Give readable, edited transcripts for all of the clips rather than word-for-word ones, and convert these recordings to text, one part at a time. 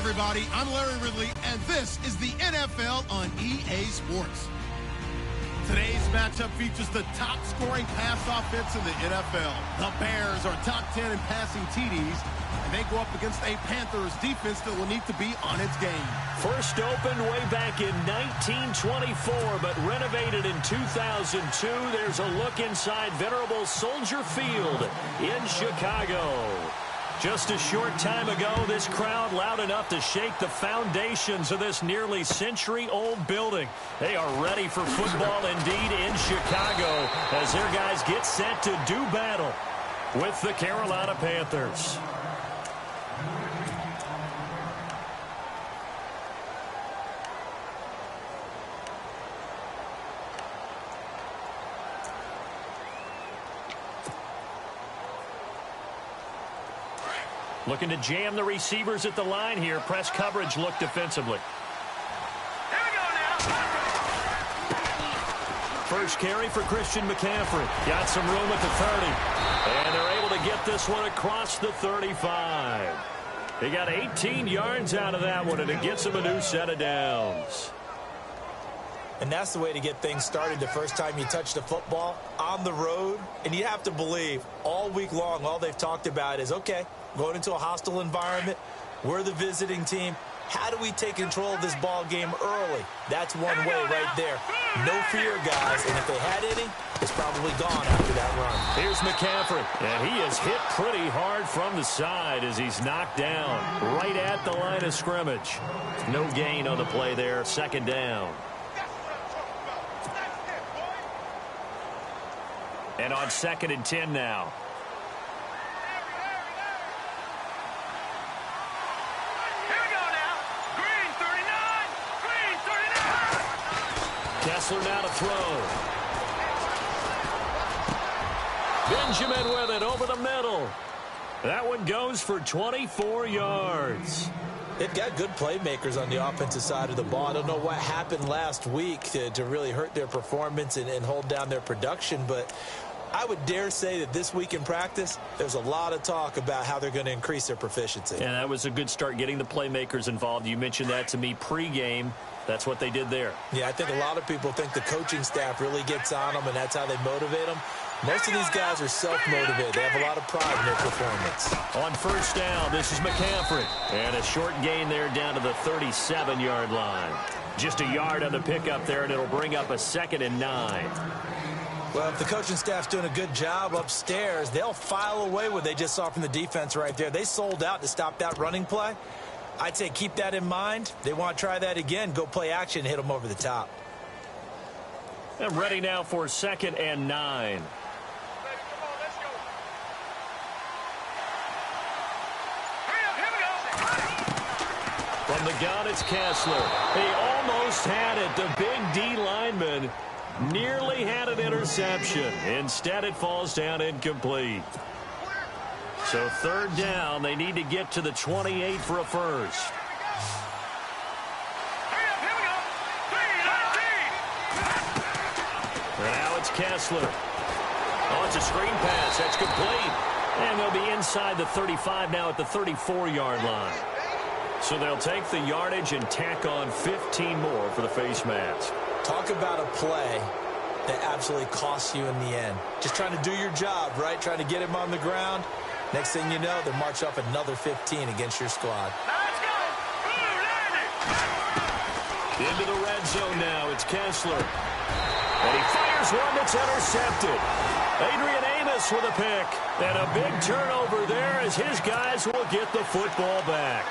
everybody. I'm Larry Ridley, and this is the NFL on EA Sports. Today's matchup features the top-scoring pass offense in the NFL. The Bears are top 10 in passing TDs, and they go up against a Panthers defense that will need to be on its game. First opened way back in 1924, but renovated in 2002. There's a look inside venerable Soldier Field in Chicago. Just a short time ago, this crowd loud enough to shake the foundations of this nearly century-old building. They are ready for football indeed in Chicago as their guys get set to do battle with the Carolina Panthers. Looking to jam the receivers at the line here. Press coverage look defensively. Here we go now. First carry for Christian McCaffrey. Got some room at the 30. And they're able to get this one across the 35. They got 18 yards out of that one, and it gets them a new set of downs. And that's the way to get things started the first time you touch the football on the road. And you have to believe all week long, all they've talked about is, okay, going into a hostile environment, we're the visiting team. How do we take control of this ball game early? That's one way right there. No fear, guys, and if they had any, it's probably gone after that run. Here's McCaffrey, and he is hit pretty hard from the side as he's knocked down right at the line of scrimmage. No gain on the play there, second down. And on 2nd and 10 now. Kessler now to throw. Benjamin with it over the middle. That one goes for 24 yards. They've got good playmakers on the offensive side of the ball. I don't know what happened last week to really hurt their performance and hold down their production, but I would dare say that this week in practice, there's a lot of talk about how they're going to increase their proficiency. And that was a good start, getting the playmakers involved. You mentioned that to me pregame. That's what they did there. Yeah, I think a lot of people think the coaching staff really gets on them, and that's how they motivate them. Most of these guys are self-motivated. They have a lot of pride in their performance. On first down, this is McCaffrey. And a short gain there down to the 37-yard line. Just a yard on the pickup there, and it'll bring up a 2nd and 9. Well, if the coaching staff's doing a good job upstairs, they'll file away what they just saw from the defense right there. They sold out to stop that running play. I'd say keep that in mind. They want to try that again. Go play action, hit them over the top. And ready now for 2nd and 9. From the gun, it's Kessler. He almost had it. The big D lineman nearly had an interception. Instead, it falls down incomplete. So 3rd down, they need to get to the 28 for a first. And now it's Kessler. Oh, it's a screen pass. That's complete. And they'll be inside the 35 now at the 34-yard line. So they'll take the yardage and tack on 15 more for the face mask. Talk about a play that absolutely costs you in the end. Just trying to do your job, right? Trying to get him on the ground. Next thing you know, they'll march off another 15 against your squad. Let's go! Into the red zone now. It's Kessler. And he fires one that's intercepted. Adrian Amos with a pick. And a big turnover there as his guys will get the football back.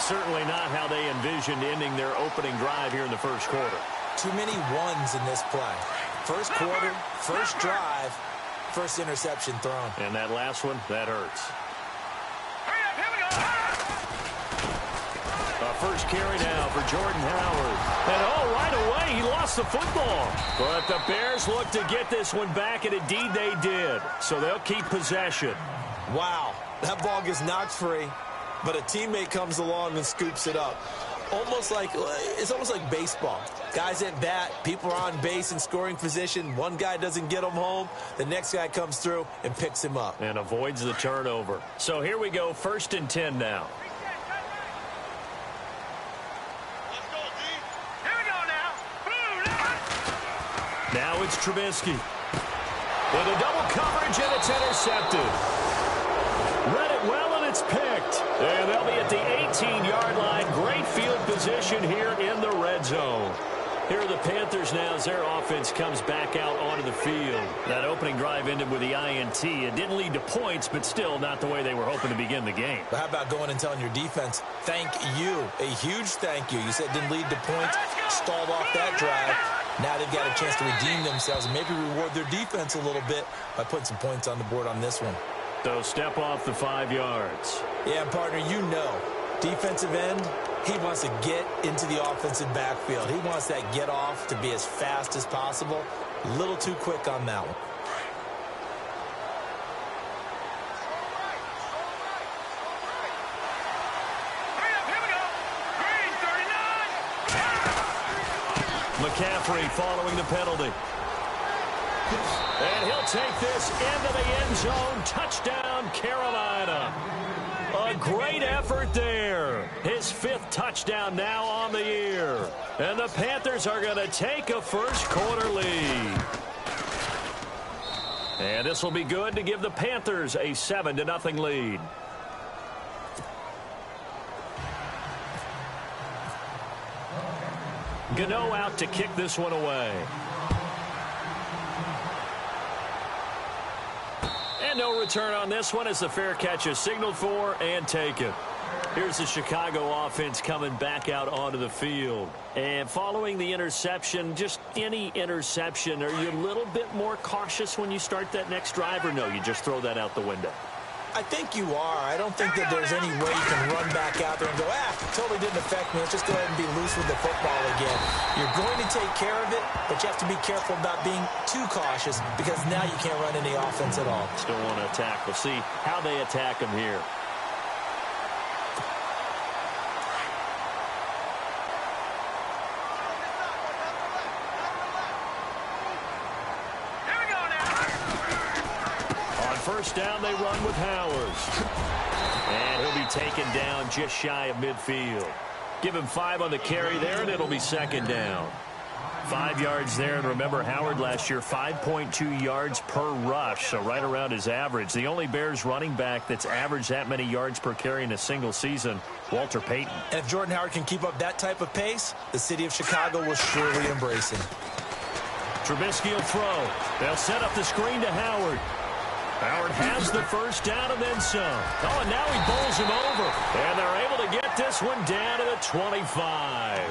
Certainly not how they envisioned ending their opening drive here in the first quarter. Too many ones in this play. First quarter, first drive, first interception thrown. And that last one, that hurts. Hurry up, here we go! First carry now for Jordan Howard. And right away, he lost the football. But the Bears look to get this one back, and indeed they did. So they'll keep possession. Wow, that ball gets knocked free, but a teammate comes along and scoops it up. It's almost like baseball. Guys at bat, people are on base in scoring position. One guy doesn't get him home. The next guy comes through and picks him up. And avoids the turnover. So here we go, 1st and 10 now. Now it's Trubisky. With a double coverage, and it's intercepted. Read it well, and it's picked. And they'll be at the 18-yard line. Great field position here in the red zone. Here are the Panthers now as their offense comes back out onto the field. That opening drive ended with the INT. It didn't lead to points, but still not the way they were hoping to begin the game. But how about going and telling your defense, thank you, a huge thank you. You said it didn't lead to points, stalled off that drive. Now they've got a chance to redeem themselves and maybe reward their defense a little bit by putting some points on the board on this one. So step off the 5 yards. Yeah, partner, you know, defensive end, he wants to get into the offensive backfield. He wants that get off to be as fast as possible. A little too quick on that one. McCaffrey following the penalty. And he'll take this into the end zone. Touchdown, Carolina. A great effort there. His 5th touchdown now on the year. And the Panthers are going to take a first quarter lead. And this will be good to give the Panthers a 7-0 lead. Gano out to kick this one away. And no return on this one as the fair catch is signaled for and taken. Here's the Chicago offense coming back out onto the field. And following the interception, just any interception, are you a little bit more cautious when you start that next drive, or no, you just throw that out the window? I think you are. I don't think that there's any way you can run back out there and go, totally didn't affect me. Let's just go ahead and be loose with the football again. You're going to take care of it, but you have to be careful about being too cautious because now you can't run any offense at all. Still want to attack. We'll see how they attack them here. First down, they run with Howard. And he'll be taken down just shy of midfield. Give him 5 on the carry there, and it'll be second down. 5 yards there, and remember, Howard last year, 5.2 yards per rush, so right around his average. The only Bears running back that's averaged that many yards per carry in a single season, Walter Payton. And if Jordan Howard can keep up that type of pace, the city of Chicago will surely embrace him. Trubisky will throw. They'll set up the screen to Howard. Howard has the first down and then some. Oh, and now he bowls him over. And they're able to get this one down to the 25.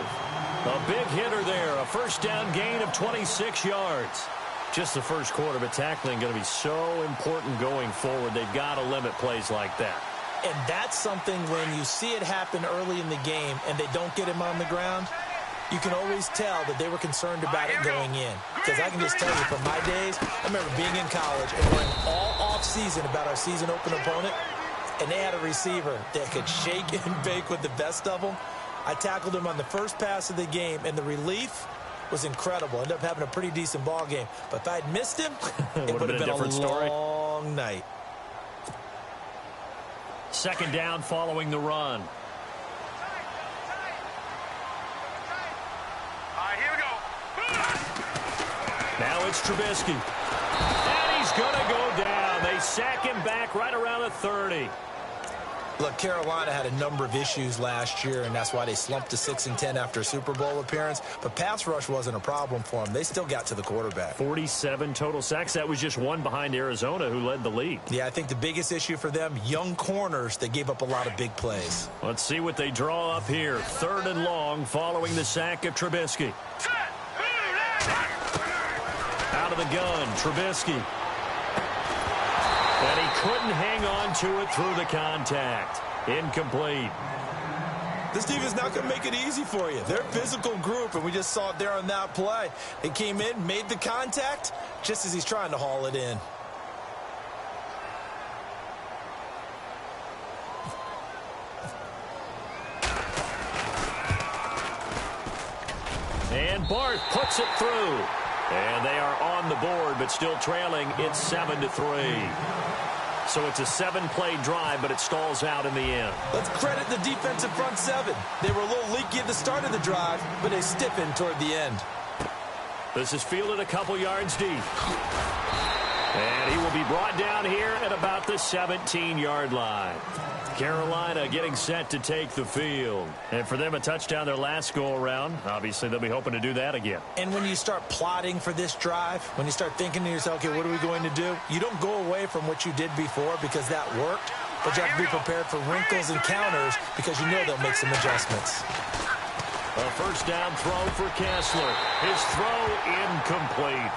A big hitter there. A first down gain of 26 yards. Just the first quarter, but tackling going to be so important going forward. They've got to limit plays like that. And that's something when you see it happen early in the game and they don't get him on the ground, you can always tell that they were concerned about it going in. Because I can just tell you from my days, I remember being in college and worrying all off-season about our season open opponent, and they had a receiver that could shake and bake with the best of them. I tackled him on the first pass of the game, and the relief was incredible. Ended up having a pretty decent ball game. But if I'd missed him, it would have been a long night. Second down following the run. Now it's Trubisky. And he's going to go down. They sack him back right around the 30. Look, Carolina had a number of issues last year, and that's why they slumped to 6-10 after a Super Bowl appearance. But pass rush wasn't a problem for them. They still got to the quarterback. 47 total sacks. That was just one behind Arizona, who led the league. Yeah, I think the biggest issue for them, young corners that gave up a lot of big plays. Let's see what they draw up here. 3rd and long following the sack of Trubisky. Out of the gun, Trubisky. And he couldn't hang on to it through the contact. Incomplete. This team is not going to make it easy for you. They're a physical group, and we just saw it there on that play. They came in, made the contact, just as he's trying to haul it in. And Bart puts it through. And they are on the board, but still trailing. It's 7-3. So it's a 7-play drive, but it stalls out in the end. Let's credit the defensive front 7. They were a little leaky at the start of the drive, but they stiffened toward the end. This is fielded a couple yards deep. And he will be brought down here at about the 17-yard line. Carolina getting set to take the field. And for them, a touchdown their last go-around. Obviously, they'll be hoping to do that again. And when you start plotting for this drive, when you start thinking to yourself, okay, what are we going to do? You don't go away from what you did before because that worked. But you have to be prepared for wrinkles and counters because you know they'll make some adjustments. A first down throw for Kessler. His throw incomplete.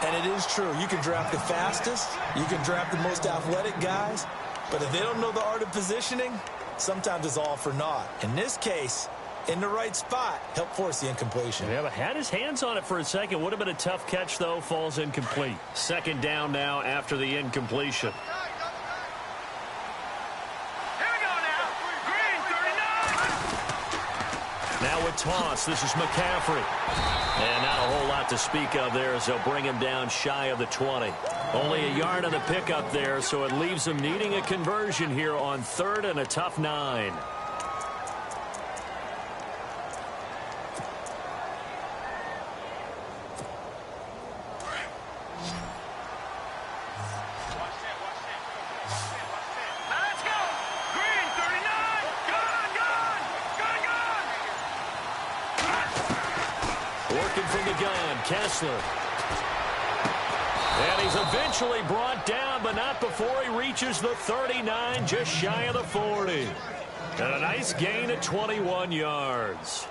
And it is true. You can draft the fastest. You can draft the most athletic guys. But if they don't know the art of positioning, sometimes it's all for naught. In this case, in the right spot, help force the incompletion. Yeah, but had his hands on it for a second. Would have been a tough catch, though. Falls incomplete. Second down now after the incompletion. Here we go now. Green 39. Now with toss, this is McCaffrey. And not a whole lot to speak of there as they'll bring him down shy of the 20. Only a yard on the pickup there, so it leaves him needing a conversion here on 3rd and a tough 9. Let's go. Green 39. Gone. Kessler. And he's eventually brought down, but not before he reaches the 39, just shy of the 40. And a nice gain of 21 yards.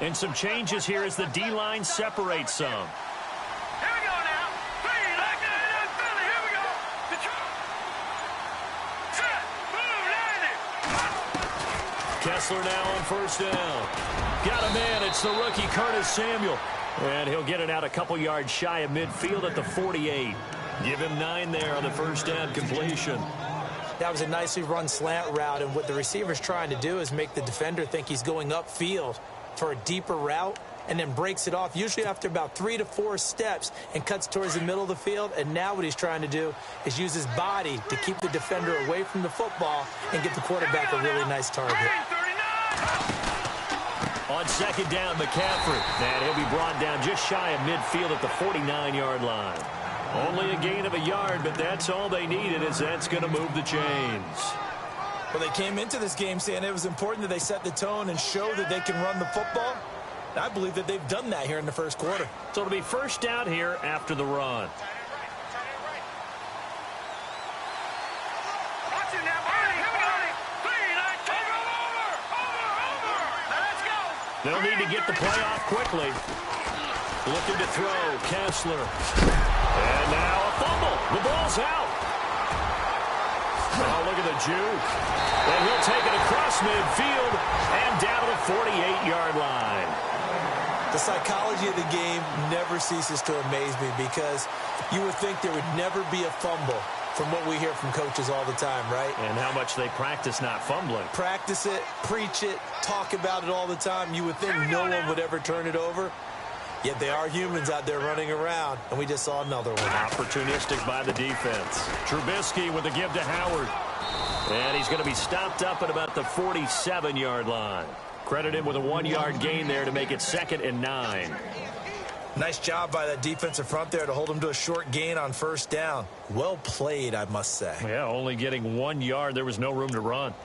And some changes here as the D-line separates some. Here we go now. Three, like that, Philly. Here we go. Set, boom, 90. Kessler now on first down. Got a man. It's the rookie Curtis Samuel. And he'll get it out a couple yards shy of midfield at the 48. Give him 9 there on the first down completion. That was a nicely run slant route, and what the receiver's trying to do is make the defender think he's going upfield for a deeper route, and then breaks it off, usually after about 3 to 4 steps, and cuts towards the middle of the field. And now what he's trying to do is use his body to keep the defender away from the football and get the quarterback a really nice target. On second down, McCaffrey. And he'll be brought down just shy of midfield at the 49-yard line. Only a gain of a yard, but that's all they needed, as that's going to move the chains. Well, they came into this game saying it was important that they set the tone and show that they can run the football. And I believe that they've done that here in the first quarter. So it'll be first down here after the run. Watch it now, Barney. Here we go. Three, like, over. Let's go. They'll need to get the play off quickly. Looking to throw, Kessler. And now a fumble. The ball's out. Oh, look at the juke. And he'll take it across midfield and down to the 48-yard line. The psychology of the game never ceases to amaze me, because you would think there would never be a fumble from what we hear from coaches all the time, right? And how much they practice not fumbling. Practice it, preach it, talk about it all the time. You would think no one would ever turn it over. Yet they are humans out there running around, and we just saw another one. Opportunistic by the defense. Trubisky with a give to Howard. And he's going to be stopped up at about the 47-yard line. Credit him with a 1-yard gain there to make it 2nd and 9. Nice job by that defensive front there to hold him to a short gain on first down. Well played, I must say. Yeah, only getting 1 yard. There was no room to run.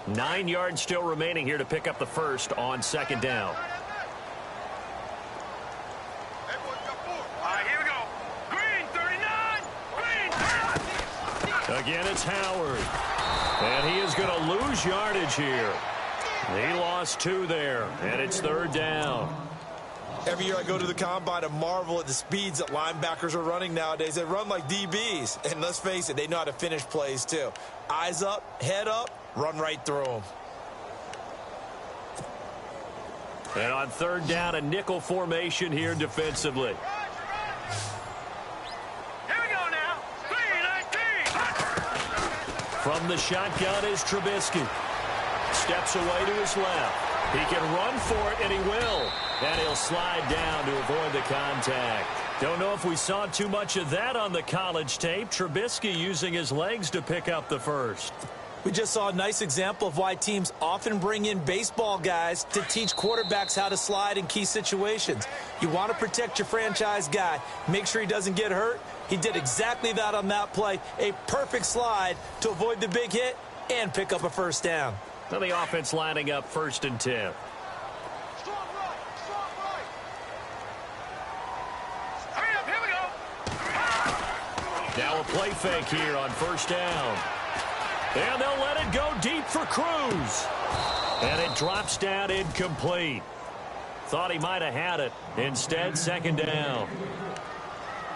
9 yards still remaining here to pick up the first on second down. All right, here we go. Green, 39. Green. Again, it's Howard. And he is going to lose yardage here. He lost 2 there, and it's third down. Every year I go to the combine and marvel at the speeds that linebackers are running nowadays. They run like DBs. And let's face it, they know how to finish plays too. Eyes up, head up, run right through them. And on third down, a nickel formation here defensively. Here we go now. 3-19. From the shotgun is Trubisky. Steps away to his left. He can run for it, and he will. And he'll slide down to avoid the contact. Don't know if we saw too much of that on the college tape. Trubisky using his legs to pick up the first. We just saw a nice example of why teams often bring in baseball guys to teach quarterbacks how to slide in key situations. You want to protect your franchise guy. Make sure he doesn't get hurt. He did exactly that on that play. A perfect slide to avoid the big hit and pick up a first down. So the offense lining up 1st and 10. Hurry up, here we go. Now a play fake here on first down. And they'll let it go deep for Cruz. And it drops down incomplete. Thought he might have had it. Instead, second down.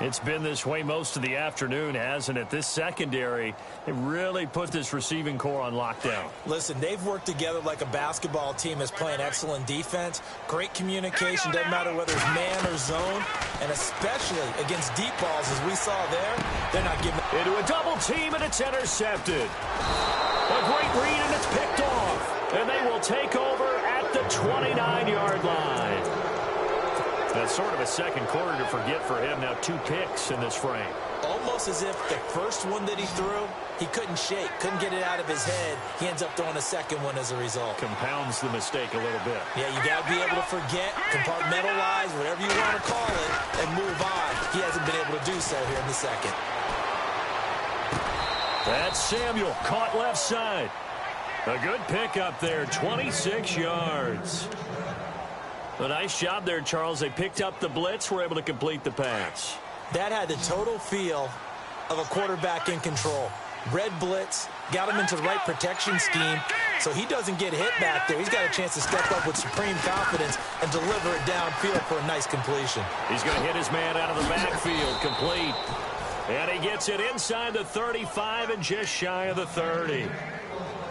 It's been this way most of the afternoon, hasn't it? This secondary, it really put this receiving core on lockdown. Listen, they've worked together like a basketball team that's playing excellent defense. Great communication, doesn't matter whether it's man or zone. And especially against deep balls, as we saw there, they're not giving. Into a double team, and it's intercepted. A great read, and it's picked off. And they will take over at the 29-yard line. That's sort of a second quarter to forget for him. Now 2 picks in this frame. Almost as if the first one that he threw, he couldn't shake, couldn't get it out of his head. He ends up throwing a second one as a result. Compounds the mistake a little bit. Yeah, you got to be able to forget, compartmentalize, whatever you want to call it, and move on. He hasn't been able to do so here in the second. That's Samuel, caught left side. A good pickup there, 26 yards. A nice job there, Charles. They picked up the blitz, were able to complete the pass. That had the total feel of a quarterback in control. Red blitz, got him into the right protection scheme, so he doesn't get hit back there. He's got a chance to step up with supreme confidence and deliver it downfield for a nice completion. He's going to hit his man out of the backfield, complete. And he gets it inside the 35 and just shy of the 30.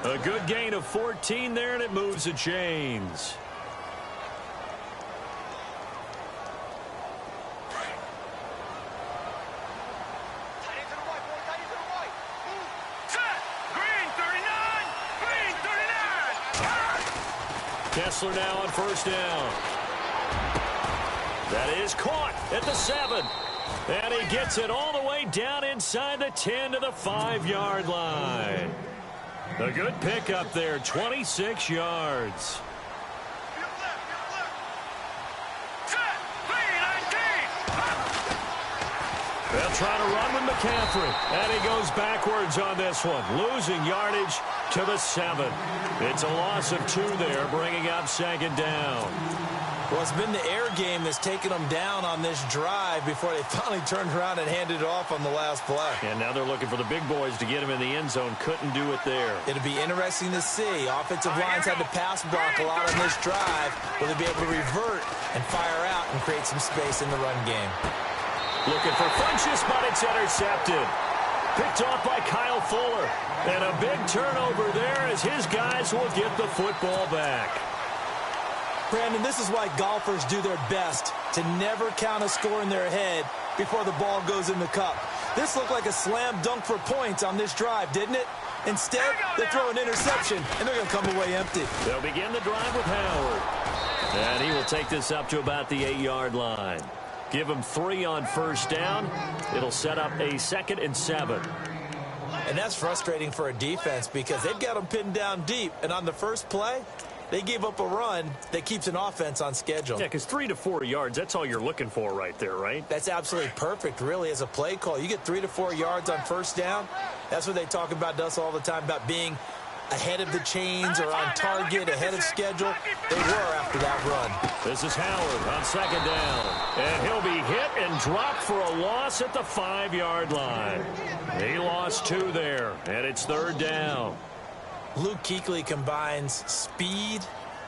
A good gain of 14 there, and it moves the chains. Kessler now on first down. That is caught at the 7. And he gets it all the way down inside the 10 to the 5-yard line. A good pickup there, 26 yards. They'll try to run with McCaffrey. And he goes backwards on this one, losing yardage to the 7. It's a loss of 2 there, bringing up second down. Well, it's been the air game that's taken them down on this drive before they finally turned around and handed it off on the last play. And now they're looking for the big boys to get him in the end zone. Couldn't do it there. It'll be interesting to see. Offensive lines had to pass block a lot on this drive. Will they be able to revert and fire out and create some space in the run game? Looking for Funchess, but it's intercepted. Picked off by Kyle Fuller. And a big turnover there as his guys will get the football back. Brandon, this is why golfers do their best to never count a score in their head before the ball goes in the cup. This looked like a slam dunk for points on this drive, didn't it? Instead, they throw an interception, and they're going to come away empty. They'll begin the drive with Howard. And he will take this up to about the 8-yard line. Give him 3 on first down. It'll set up a 2nd and 7. And that's frustrating for a defense because they've got them pinned down deep. And on the first play, they gave up a run that keeps an offense on schedule. Yeah, because 3 to 4 yards, that's all you're looking for right there, right? That's absolutely perfect, really, as a play call. You get 3 to 4 yards on first down. That's what they talk about to us all the time, about being ahead of the chains or on target, ahead of schedule. They were after that run. This is Howard on second down. And he'll be hit and dropped for a loss at the 5-yard line. He lost 2 there, and it's 3rd down. Luke Kuechly combines speed,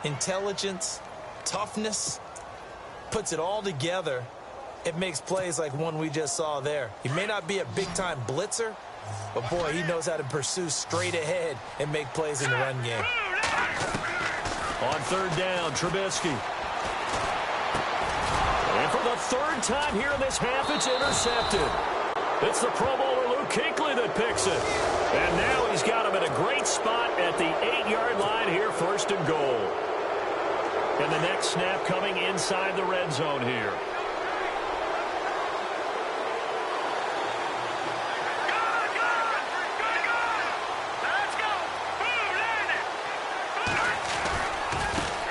intelligence, toughness, puts it all together. It makes plays like one we just saw there. He may not be a big-time blitzer, but, boy, he knows how to pursue straight ahead and make plays in the run game. On 3rd down, Trubisky. And for the 3rd time here in this half, it's intercepted. It's the Pro Bowler Luke Kuechly that picks it. And now he's got him in a great spot at the 8-yard line here, 1st and goal. And the next snap coming inside the red zone here.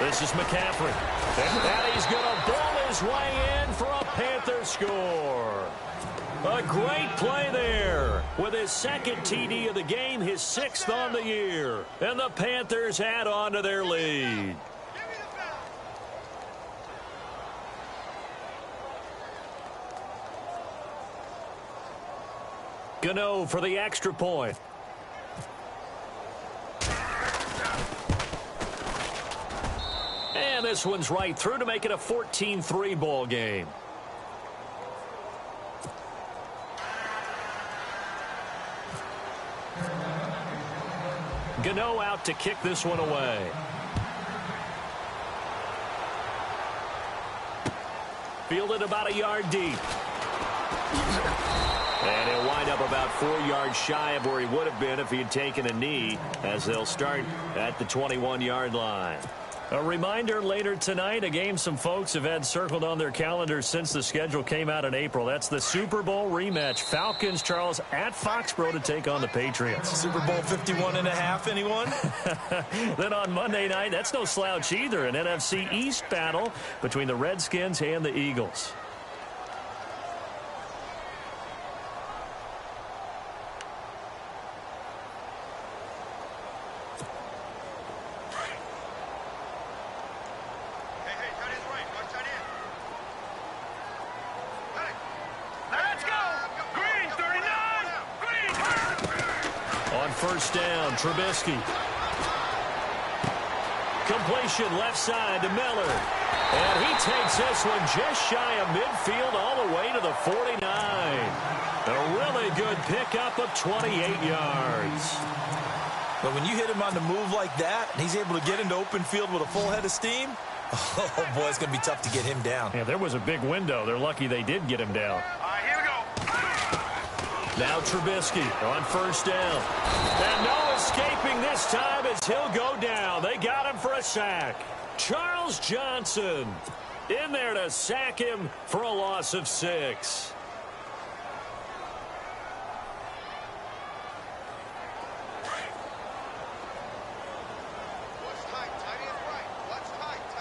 This is McCaffrey. And he's going to ball his way in for a Panther score. A great play there with his 2nd TD of the game, his 6th on the year. And the Panthers add on to their lead. Gano for the extra point. And this one's right through to make it a 14-3 ball game. Gano out to kick this one away. Fielded about a yard deep. And he'll wind up about 4 yards shy of where he would have been if he had taken a knee, as they'll start at the 21-yard line. A reminder later tonight, a game some folks have had circled on their calendars since the schedule came out in April. That's the Super Bowl rematch. Falcons, Charles, at Foxborough to take on the Patriots. Super Bowl 51.5, anyone? Then on Monday night, that's no slouch either, an NFC East battle between the Redskins and the Eagles. first down. Trubisky. Completion left side to Miller. And he takes this one just shy of midfield all the way to the 49. A really good pickup of 28 yards. But when you hit him on the move like that, and he's able to get into open field with a full head of steam, oh, boy, it's going to be tough to get him down. Yeah, there was a big window. They're lucky they did get him down. Here we go. Now Trubisky on first down. And no escaping this time as he'll go down. They got him for a sack. Charles Johnson in there to sack him for a loss of 6.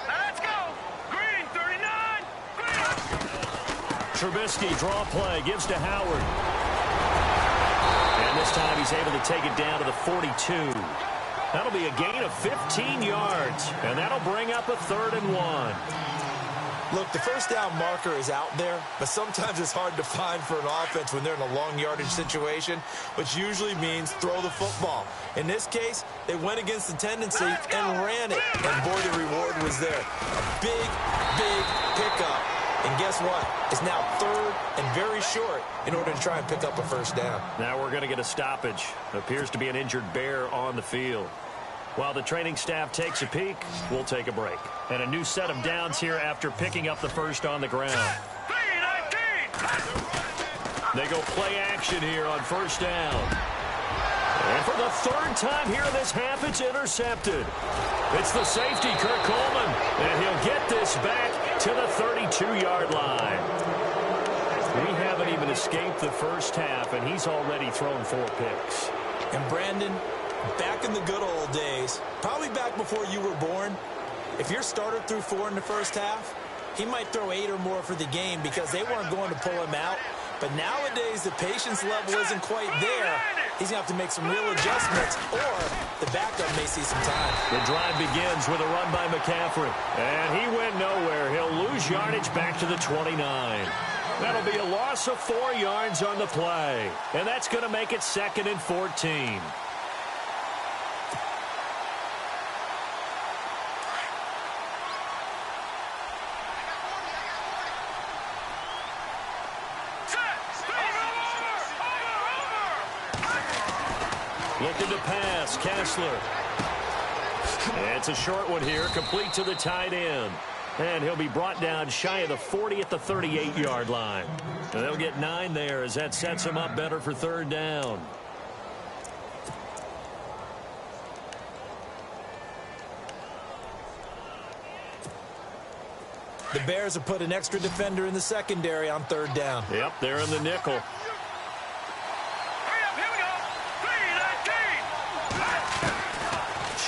Let's go. Green, 39. Green. Trubisky draw play, gives to Howard. And this time he's able to take it down to the 42. That'll be a gain of 15 yards, and that'll bring up a 3rd and 1. Look, the first down marker is out there, but sometimes it's hard to find for an offense when they're in a long yardage situation, which usually means throw the football. In this case, they went against the tendency and ran it, and boy, the reward was there. A big, big pickup. And guess what? It's now 3rd and very short in order to try and pick up a first down. Now we're going to get a stoppage. Appears to be an injured Bear on the field. While the training staff takes a peek, we'll take a break. And a new set of downs here after picking up the first on the ground. 3-19. They go play action here on first down. And for the 3rd time here in this half, it's intercepted. It's the safety, Kurt Coleman, and he'll get this back to the 32-yard line. We haven't even escaped the first half, and he's already thrown 4 picks. And Brandon, back in the good old days, probably back before you were born, if your starter threw 4 in the first half, he might throw 8 or more for the game because they weren't going to pull him out. But nowadays, the patience level isn't quite there. He's going to have to make some real adjustments, or the backup may see some time. The drive begins with a run by McCaffrey. And he went nowhere. He'll lose yardage back to the 29. That'll be a loss of 4 yards on the play. And that's going to make it 2nd and 14. Looking to pass, Kessler. It's a short one here, complete to the tight end. And he'll be brought down shy of the 40 at the 38-yard line. And they'll get 9 there as that sets him up better for 3rd down. The Bears have put an extra defender in the secondary on 3rd down. Yep, they're in the nickel.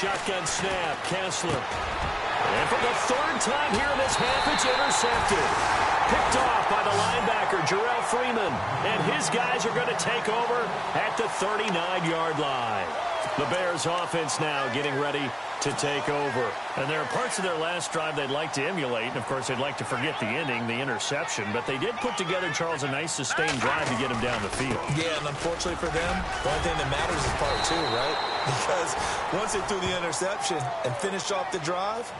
Shotgun snap, Kessler. And for the 3rd time here in this half, it's intercepted. Picked off by the linebacker, Jarrell Freeman. And his guys are going to take over at the 39-yard line. The Bears offense now getting ready to take over. And there are parts of their last drive they'd like to emulate. And, of course, they'd like to forget the ending, the interception. But they did put together, Charles, a nice sustained drive to get him down the field. Yeah, and unfortunately for them, the only thing that matters is part 2, right? Because once they threw the interception and finished off the drive,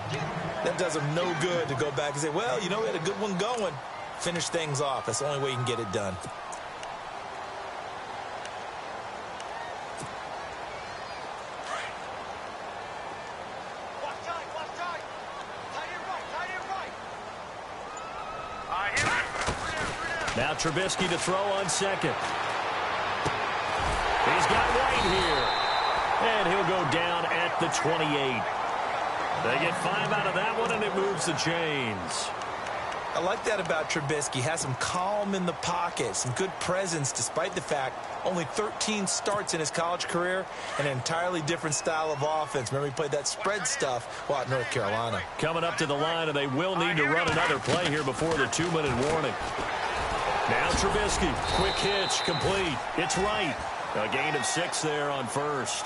that does them no good to go back and say, well, you know, we had a good one going. Finish things off. That's the only way you can get it done. Now Trubisky to throw on 2nd. He's got White here. And he'll go down at the 28. They get 5 out of that one, and it moves the chains. I like that about Trubisky. Has some calm in the pocket, some good presence, despite the fact only 13 starts in his college career, and an entirely different style of offense. Remember, he played that spread stuff while at North Carolina. Coming up to the line, and they will need to run another play here before the 2-minute warning. Now Trubisky, quick hitch, complete. It's right. A gain of 6 there on first.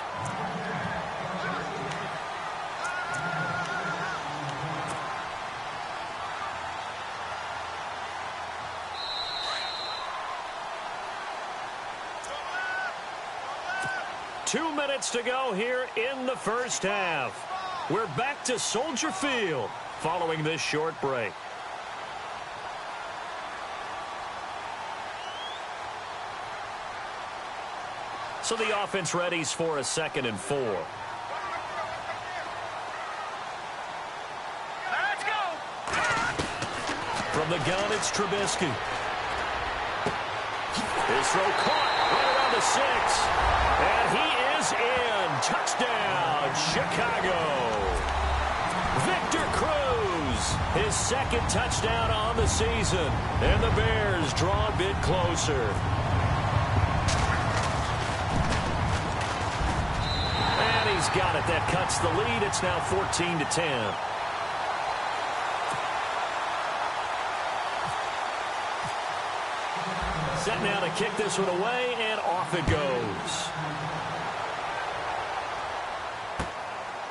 2 minutes to go here in the first half. We're back to Soldier Field following this short break. So the offense readies for a 2nd and 4. Let's go. From the gun, it's Trubisky. His throw caught right around the 6. And he is in. Touchdown, Chicago. Victor Cruz, his 2nd touchdown on the season. And the Bears draw a bit closer. And he's got it. That cuts the lead. It's now 14-10. Set now to kick this one away, and off it goes.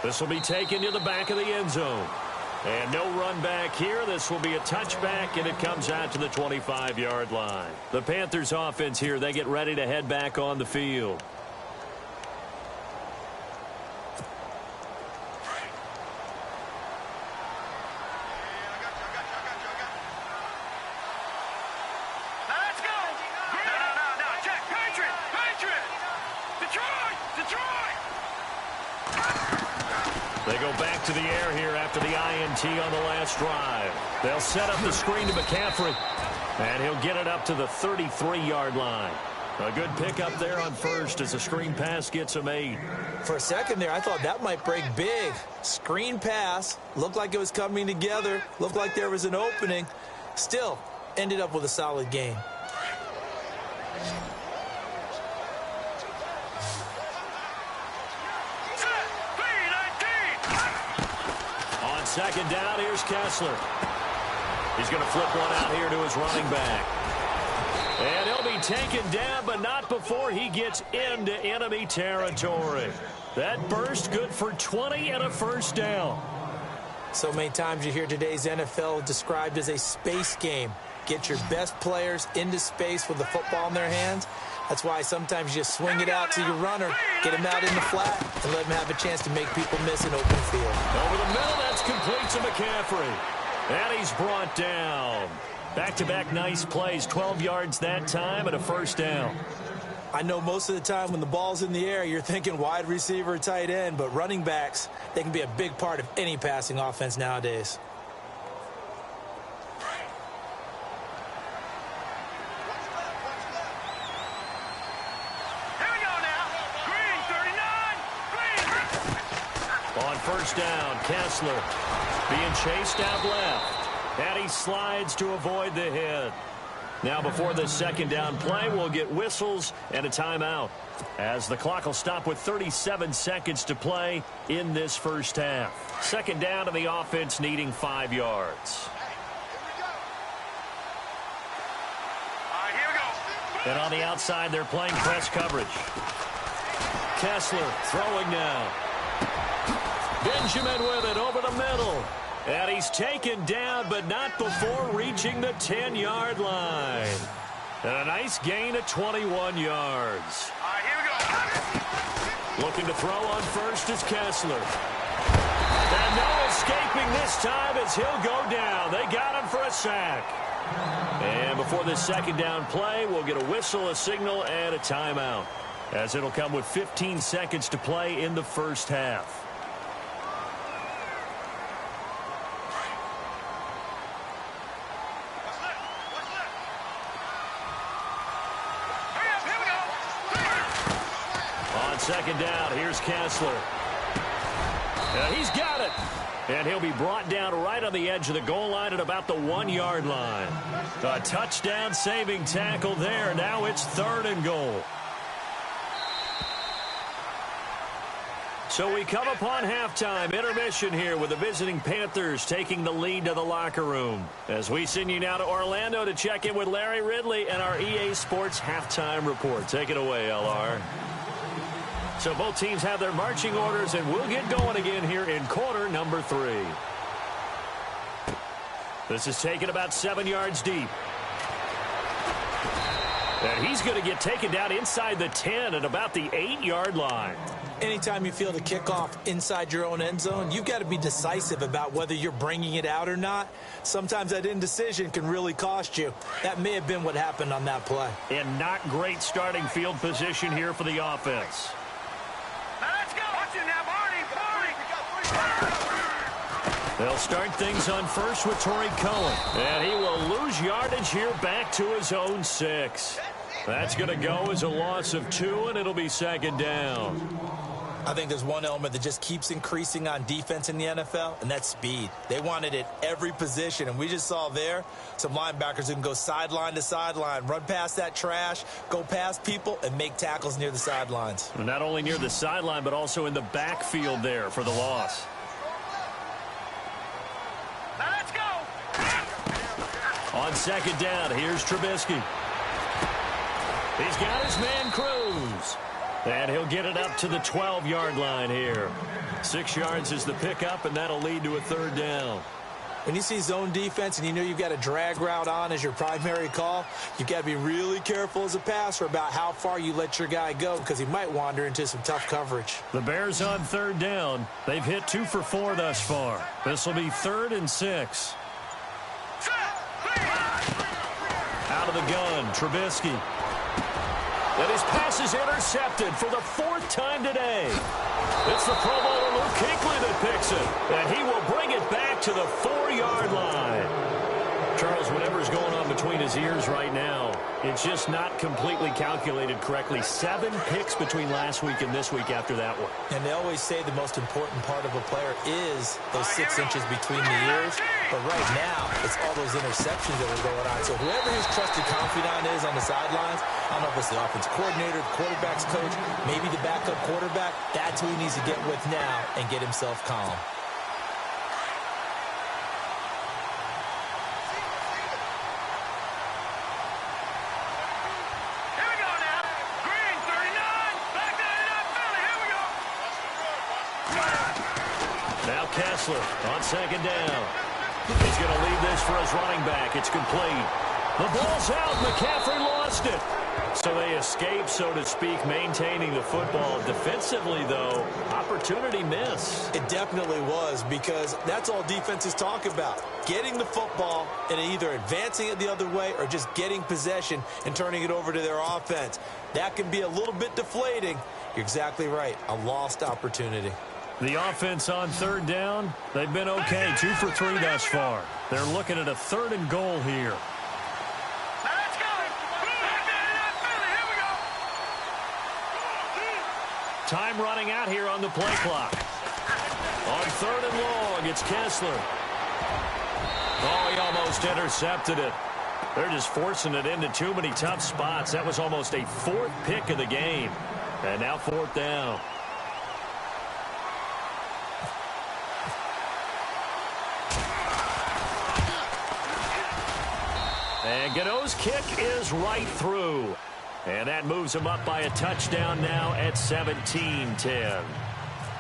This will be taken to the back of the end zone. And no run back here. This will be a touchback, and it comes out to the 25-yard line. The Panthers offense here, they get ready to head back on the field. They go back to the air here after the INT on the last drive. They'll set up the screen to McCaffrey, and he'll get it up to the 33-yard line. A good pickup there on first as the screen pass gets him 8. For a second there, I thought that might break big. Screen pass, looked like it was coming together, looked like there was an opening. Still, ended up with a solid game. Second down, here's Kessler. He's going to flip one out here to his running back. And he'll be taken down, but not before he gets into enemy territory. That burst good for 20 and a first down. So many times you hear today's NFL described as a space game. Get your best players into space with the football in their hands. That's why sometimes you just swing it out to your runner, get him out in the flat, and let him have a chance to make people miss an open field. Over the middle, that's complete to McCaffrey. And he's brought down. Back-to-back nice plays, 12 yards that time and a first down. I know most of the time when the ball's in the air, you're thinking wide receiver, tight end, but running backs, they can be a big part of any passing offense nowadays. First down, Kessler being chased out left. And he slides to avoid the hit. Now before this second down play, we'll get whistles and a timeout, as the clock will stop with 37 seconds to play in this first half. Second down, and the offense needing 5 yards. And on the outside, they're playing press coverage. Kessler throwing now. Benjamin with it over the middle. And he's taken down, but not before reaching the 10-yard line. And a nice gain of 21 yards. Here we go. Looking to throw on first is Kessler. And no escaping this time as he'll go down. They got him for a sack. And before this second down play, we'll get a whistle, a signal, and a timeout, as it'll come with 15 seconds to play in the first half. Second down, here's Kessler. He's got it. And he'll be brought down right on the edge of the goal line at about the 1-yard line. A touchdown-saving tackle there. Now it's 3rd and goal. So we come upon halftime, intermission here with the visiting Panthers taking the lead to the locker room. As we send you now to Orlando to check in with Larry Ridley and our EA Sports halftime report. Take it away, LR. So both teams have their marching orders, and we'll get going again here in quarter number 3. This is taken about 7 yards deep. And he's going to get taken down inside the 10 at about the 8-yard line. Anytime you field a kickoff inside your own end zone, you've got to be decisive about whether you're bringing it out or not. Sometimes that indecision can really cost you. That may have been what happened on that play. And not great starting field position here for the offense. Now let's go. Watch it now, Barney. They'll start things on first with Torrey Cohen. And he will lose yardage here back to his own 6. That's going to go as a loss of 2, and it'll be second down. I think there's one element that just keeps increasing on defense in the NFL, and that's speed. They want it at every position, and we just saw there some linebackers who can go sideline to sideline, run past that trash, go past people, and make tackles near the sidelines. And not only near the sideline, but also in the backfield there for the loss. Now let's go. On second down, here's Trubisky. He's got his man Cruz. And he'll get it up to the 12-yard line here. 6 yards is the pickup, and that'll lead to a third down. When you see zone defense and you know you've got a drag route on as your primary call, you've got to be really careful as a passer about how far you let your guy go because he might wander into some tough coverage. The Bears on third down. They've hit 2 for 4 thus far. This will be 3rd and 6. Out of the gun, Trubisky. And his pass is intercepted for the 4th time today. It's the Pro Bowler Luke Kuechly that picks it. And he will bring it back to the 4-yard line. Charles, whatever's going on between his ears right now, it's just not completely calculated correctly. 7 picks between last week and this week after that one. And they always say the most important part of a player is those 6 inches between the ears. But right now, it's all those interceptions that are going on. So whoever his trusted confidant is on the sidelines, I don't know if it's the offensive coordinator, the quarterback's coach, maybe the backup quarterback, that's who he needs to get with now and get himself calm. Kessler on second down. He's going to leave this for his running back. It's complete. The ball's out. McCaffrey lost it. So they escape, so to speak, maintaining the football. Defensively, though, opportunity miss. It definitely was because that's all defenses talk about. Getting the football and either advancing it the other way or just getting possession and turning it over to their offense. That can be a little bit deflating. You're exactly right. A lost opportunity. The offense on third down, they've been okay. 2 for 3 thus far. They're looking at a 3rd and goal here. Let's go. Here we go. Time running out here on the play clock. On 3rd and long, it's Kessler. Oh, he almost intercepted it. They're just forcing it into too many tough spots. That was almost a 4th pick of the game. And now 4th down. And Gano's kick is right through. And that moves him up by a touchdown now at 17-10.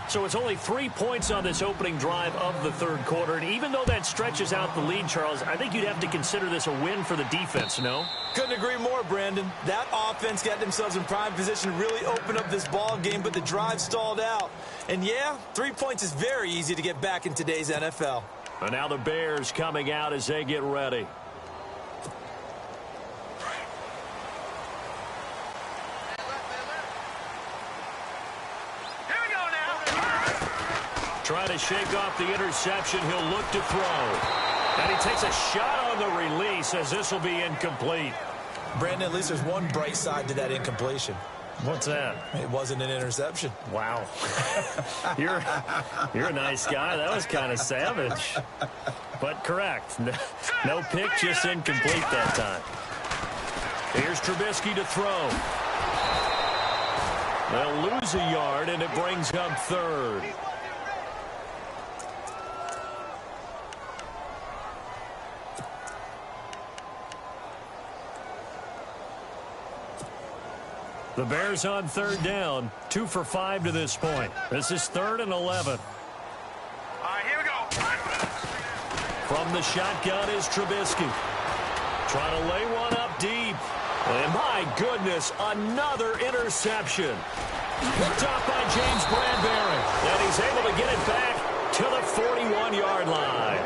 So it's only 3 points on this opening drive of the 3rd quarter. And even though that stretches out the lead, Charles, I think you'd have to consider this a win for the defense, no? Couldn't agree more, Brandon. That offense got themselves in prime position to really open up this ball game, but the drive stalled out. And yeah, 3 points is very easy to get back in today's NFL. And now the Bears coming out as they get ready. Trying to shake off the interception. He'll look to throw. And he takes a shot on the release as this will be incomplete. Brandon, at least there's one bright side to that incompletion. What's that? It wasn't an interception. Wow. You're a nice guy. That was kind of savage. But correct. No pick, just incomplete that time. Here's Trubisky to throw. They'll lose a yard, and it brings up 3rd. The Bears on 3rd down, 2 for 5 to this point. This is 3rd and 11. All right, here we go. From the shotgun is Trubisky. Trying to lay one up deep. And my goodness, another interception. Picked off by James Bradbury. And he's able to get it back to the 41-yard line.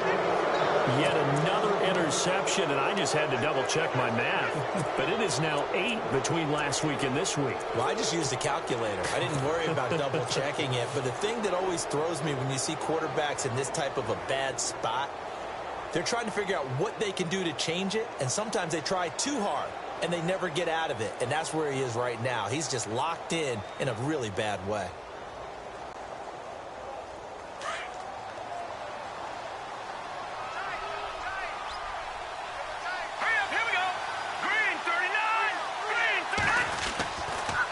Yet another interception, and I just had to double-check my math. But it is now 8 between last week and this week. Well, I just used a calculator. I didn't worry about double-checking it. But the thing that always throws me when you see quarterbacks in this type of a bad spot, they're trying to figure out what they can do to change it, and sometimes they try too hard, and they never get out of it. And that's where he is right now. He's just locked in a really bad way.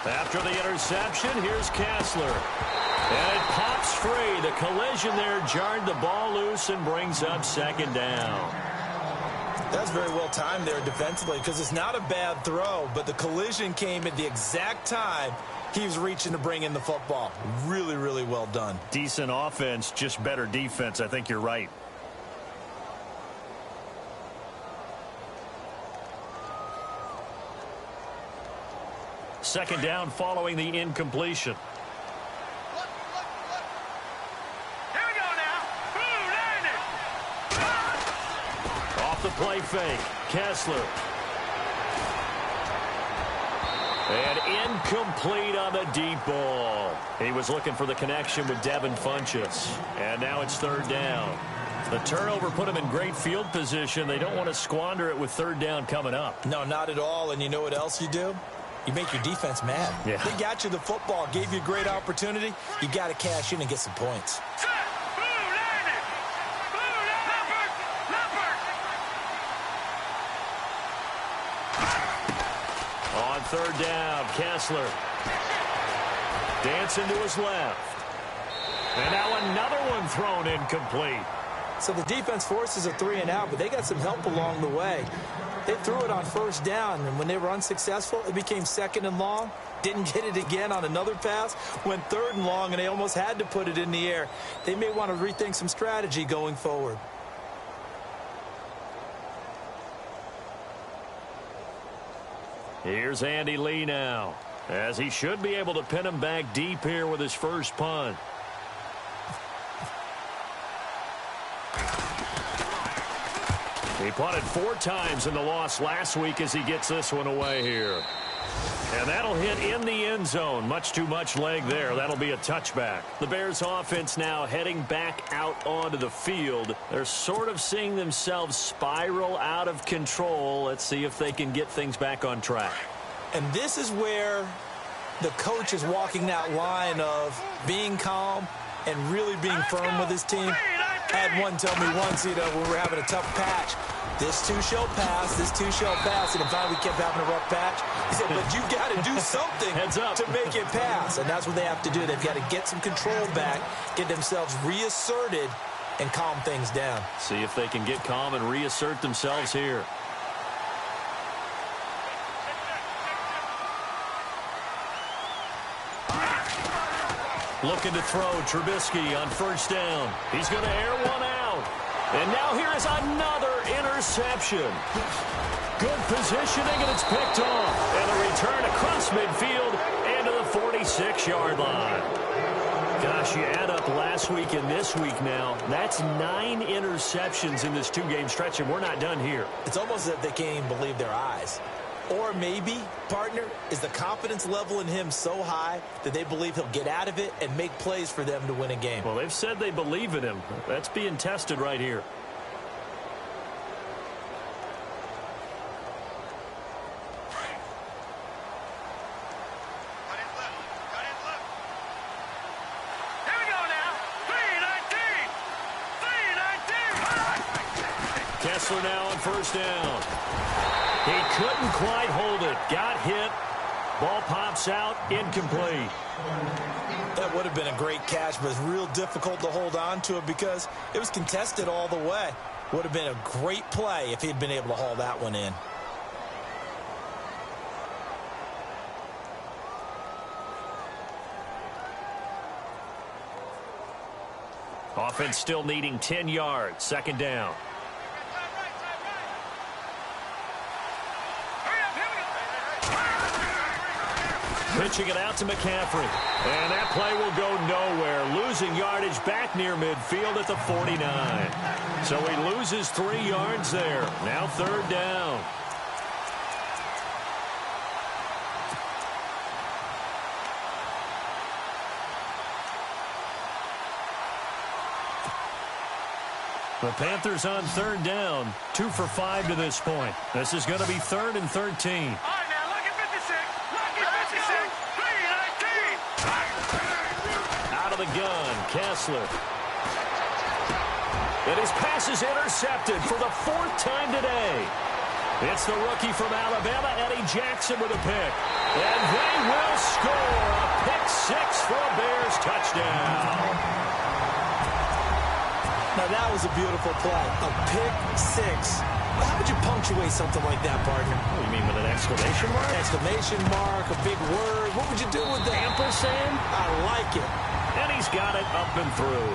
After the interception, here's Kessler. And it pops free. The collision there jarred the ball loose and brings up second down. That's very well timed there defensively because it's not a bad throw, but the collision came at the exact time he was reaching to bring in the football. Really, really well done. Decent offense, just better defense. I think you're right. Second down following the incompletion. Here we go now. Boom, landed. Off the play fake. Kessler. And incomplete on the deep ball. He was looking for the connection with Devin Funchess. And now it's third down. The turnover put him in great field position. They don't want to squander it with third down coming up. No, not at all. And you know what else you do? You make your defense mad. Yeah. They got you the football, gave you a great opportunity. You got to cash in and get some points. Set. Boom, landed. Boom, Leopard. Leopard. On third down, Kessler. Dancing to his left. And now another one thrown incomplete. So the defense forces a 3-and-out, but they got some help along the way. They threw it on first down, and when they were unsuccessful, it became second and long. Didn't get it again on another pass. Went third and long, and they almost had to put it in the air. They may want to rethink some strategy going forward. Here's Andy Lee now, as he should be able to pin him back deep here with his first punt. He punted 4 times in the loss last week as he gets this one away here. And that'll hit in the end zone. Much too much leg there. That'll be a touchback. The Bears offense now heading back out onto the field. They're sort of seeing themselves spiral out of control. Let's see if they can get things back on track. And this is where the coach is walking that line of being calm and really being firm with his team. I had one tell me once, when we were having a tough patch, this too shall pass, this too shall pass, and finally we kept having a rough patch. He said, but you got to do something to make it pass, and that's what they have to do. They've got to get some control back, get themselves reasserted, and calm things down. See if they can get calm and reassert themselves here. Looking to throw Trubisky on first down. He's going to air one out. And now here is another interception. Good positioning, and it's picked off. And a return across midfield and to the 46-yard line. Gosh, you add up last week and this week now. That's 9 interceptions in this 2-game stretch, and we're not done here. It's almost as if they can't even believe their eyes. Or maybe, partner, is the confidence level in him so high that they believe he'll get out of it and make plays for them to win a game. Well, they've said they believe in him. That's being tested right here. Here we go now. 3-19. Kessler now on first down. He couldn't quite hold it. Got hit. Ball pops out. Incomplete. That would have been a great catch, but it's real difficult to hold on to it because it was contested all the way. Would have been a great play if he'd been able to haul that one in. Offense still needing 10 yards. Second down. Hurry up, here we go. Pitching it out to McCaffrey. And that play will go nowhere. Losing yardage back near midfield at the 49. So he loses 3 yards there. Now 3rd down. The Panthers on 3rd down. 2 for 5 to this point. This is going to be 3rd and 13. All right, now, look at 56. Look at 56. 319. Out of the gun, Kessler. And his pass is intercepted for the 4th time today. It's the rookie from Alabama, Eddie Jackson, with a pick. And they will score a pick 6 for a Bears touchdown. Now, that was a beautiful play. A pick 6. How would you punctuate something like that, partner? What do you mean, with an exclamation mark? Exclamation mark, a big word. What would you do with that? Ampersand? I like it. And he's got it up and through.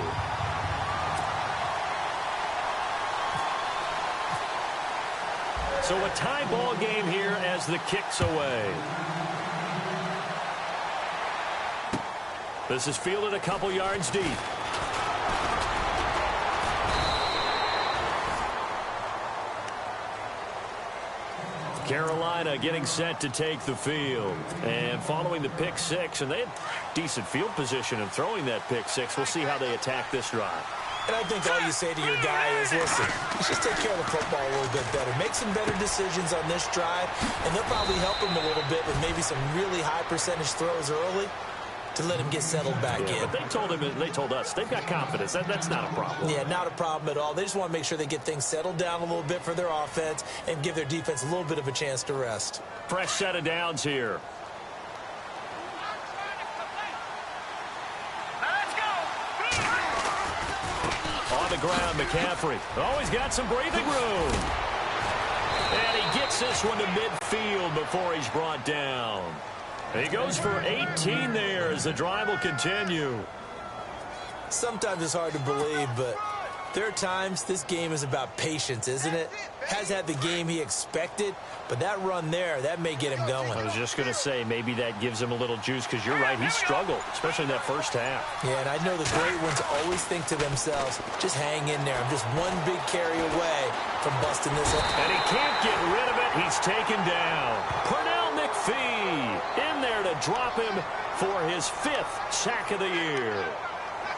So a tie ball game here as the kick's away. This is fielded a couple yards deep. Carolina getting set to take the field. And following the pick 6, and they had decent field position in throwing that pick 6. We'll see how they attack this drive. And I think all you say to your guy is, listen, let's just take care of the football a little bit better. Make some better decisions on this drive, and they'll probably help him a little bit with maybe some really high percentage throws early to let him get settled back in. But they told us they've got confidence. That's not a problem. Yeah, not a problem at all. They just want to make sure they get things settled down a little bit for their offense and give their defense a little bit of a chance to rest. Fresh set of downs here. On the ground, McCaffrey. Oh, he's got some breathing room. And he gets this one to midfield before he's brought down. He goes for 18 there as the drive will continue. Sometimes it's hard to believe, but there are times this game is about patience, isn't it? Has had the game he expected, but that run there, that may get him going. I was just going to say, maybe that gives him a little juice, because you're right, he struggled, especially in that first half. Yeah, and I know the great ones always think to themselves, just hang in there. I'm just one big carry away from busting this up. And he can't get rid of it. He's taken down. Pernell McPhee in there to drop him for his 5th sack of the year.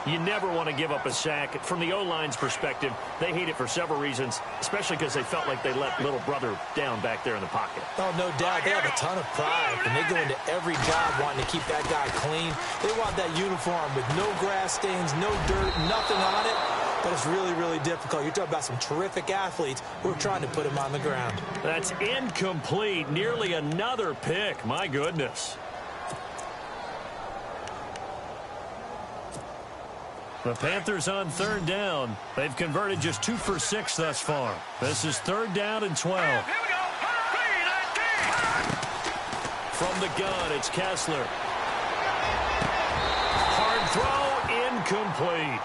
You never want to give up a sack. From the O-line's perspective, they hate it for several reasons, especially because they felt like they let little brother down back there in the pocket. Oh, no doubt. They have a ton of pride, and they go into every job wanting to keep that guy clean. They want that uniform with no grass stains, no dirt, nothing on it. But it's really, really difficult. You're talking about some terrific athletes who are trying to put him on the ground. That's incomplete. Nearly another pick. My goodness. The Panthers on 3rd down. They've converted just 2 for 6 thus far. This is 3rd down and 12. Here we go. 319. From the gun, it's Kessler. Hard throw, incomplete.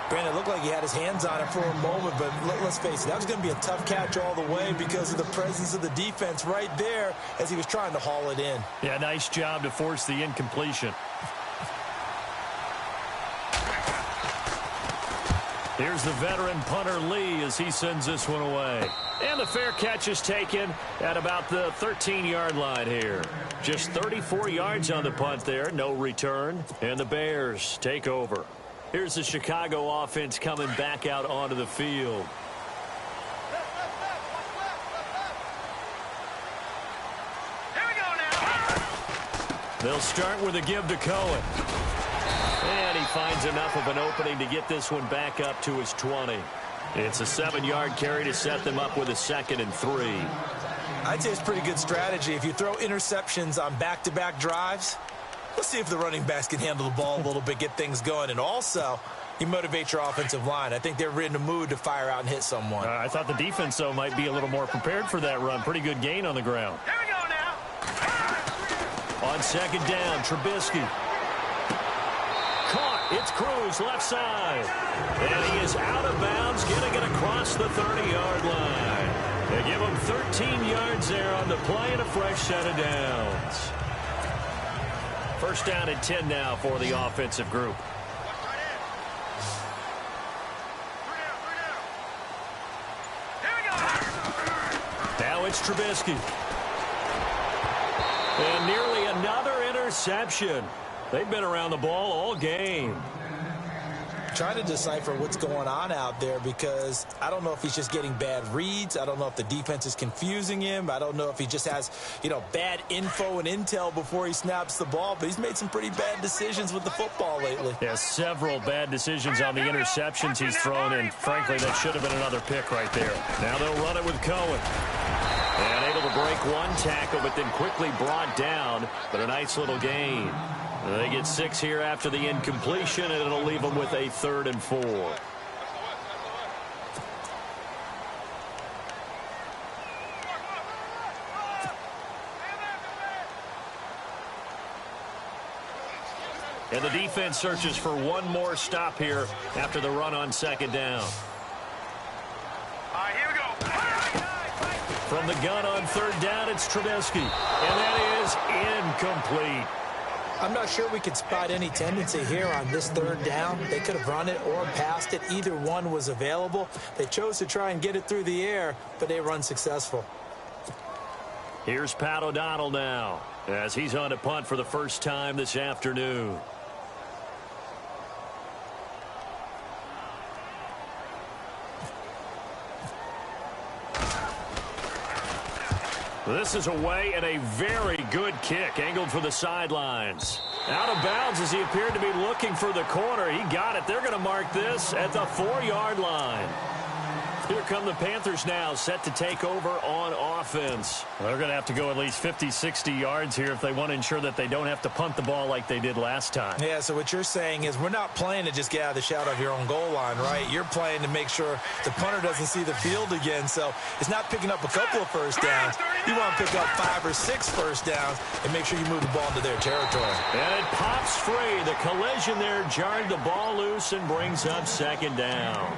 Brandon, it looked like he had his hands on it for a moment, but let's face it, that was going to be a tough catch all the way because of the presence of the defense right there as he was trying to haul it in. Yeah, nice job to force the incompletion. Here's the veteran punter Lee as he sends this one away. And the fair catch is taken at about the 13-yard line here. Just 34 yards on the punt there, no return. And the Bears take over. Here's the Chicago offense coming back out onto the field. Here we go now. They'll start with a give to Cohen. And he finds enough of an opening to get this one back up to his 20. It's a 7-yard carry to set them up with a 2nd and 3. I'd say it's pretty good strategy. If you throw interceptions on back-to-back drives, let's see if the running backs can handle the ball a little bit, get things going. And also, you motivate your offensive line. I think they're in a mood to fire out and hit someone. I thought the defense, though, might be a little more prepared for that run. Pretty good gain on the ground. Here we go now. On 2nd down, Trubisky. Caught. It's Cruz, left side. And he is out of bounds, getting it across the 30-yard line. They give him 13 yards there on the play and a fresh set of downs. First down and 10 now for the offensive group. Now it's Trubisky. And nearly another interception. They've been around the ball all game. Trying to decipher what's going on out there because I don't know if he's just getting bad reads. I don't know if the defense is confusing him. I don't know if he just has, bad info and intel before he snaps the ball. But he's made some pretty bad decisions with the football lately. Yeah, several bad decisions on the interceptions he's thrown, and frankly, that should have been another pick right there. Now they'll run it with Cohen. And able to break one tackle, but then quickly brought down. But a nice little gain. They get 6 here after the incompletion, and it'll leave them with a 3rd and 4. And the defense searches for one more stop here after the run on 2nd down. Here we go. From the gun on 3rd down, it's Trubisky. And that is incomplete. I'm not sure we could spot any tendency here on this 3rd down. They could have run it or passed it. Either one was available. They chose to try and get it through the air, but they were unsuccessful. Here's Pat O'Donnell now as he's on a punt for the first time this afternoon. This is away and a very good kick angled for the sidelines. Out of bounds as he appeared to be looking for the corner. He got it. They're going to mark this at the 4-yard line. Here come the Panthers now, set to take over on offense. Well, they're going to have to go at least 50, 60 yards here if they want to ensure that they don't have to punt the ball like they did last time. Yeah, so what you're saying is we're not playing to just get out of the shadow of your own goal line, right? You're playing to make sure the punter doesn't see the field again. So it's not picking up a couple of first downs. You want to pick up 5 or 6 first downs and make sure you move the ball into their territory. And it pops free. The collision there jarred the ball loose and brings up 2nd down.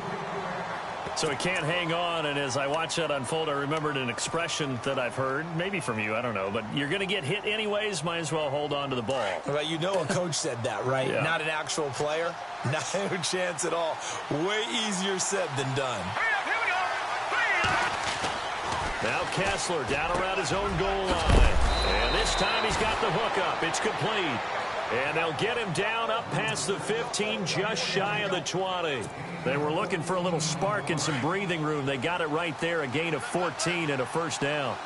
So he can't hang on, and as I watch that unfold, I remembered an expression that I've heard, maybe from you, I don't know, but you're going to get hit anyways, might as well hold on to the ball. Well, you know a coach said that, right? Yeah. Not an actual player. Not a chance at all. Way easier said than done. Now Kessler down around his own goal line. And this time he's got the hook up. It's complete. And they'll get him down up past the 15, just shy of the 20. They were looking for a little spark and some breathing room. They got it right there, a gain of 14 and a first down.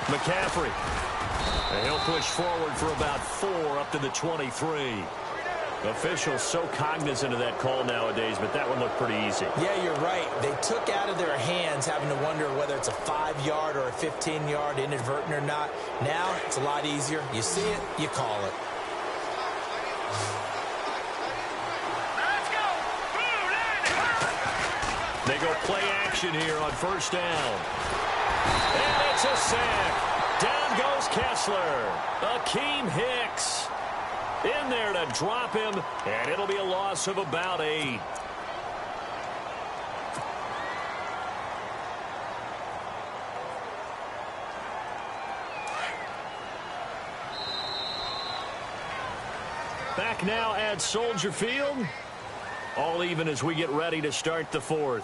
McCaffrey. And he'll push forward for about 4 up to the 23. Officials so cognizant of that call nowadays, but that one looked pretty easy. Yeah, you're right. They took out of their hands having to wonder whether it's a 5-yard or a 15-yard inadvertent or not. Now it's a lot easier. You see it, you call it. Let's go. They go play action here on first down. And it's a sack. Down goes Kessler. Akeem Hicks in there to drop him, and it'll be a loss of about 8. Back now at Soldier Field. All even as we get ready to start the 4th.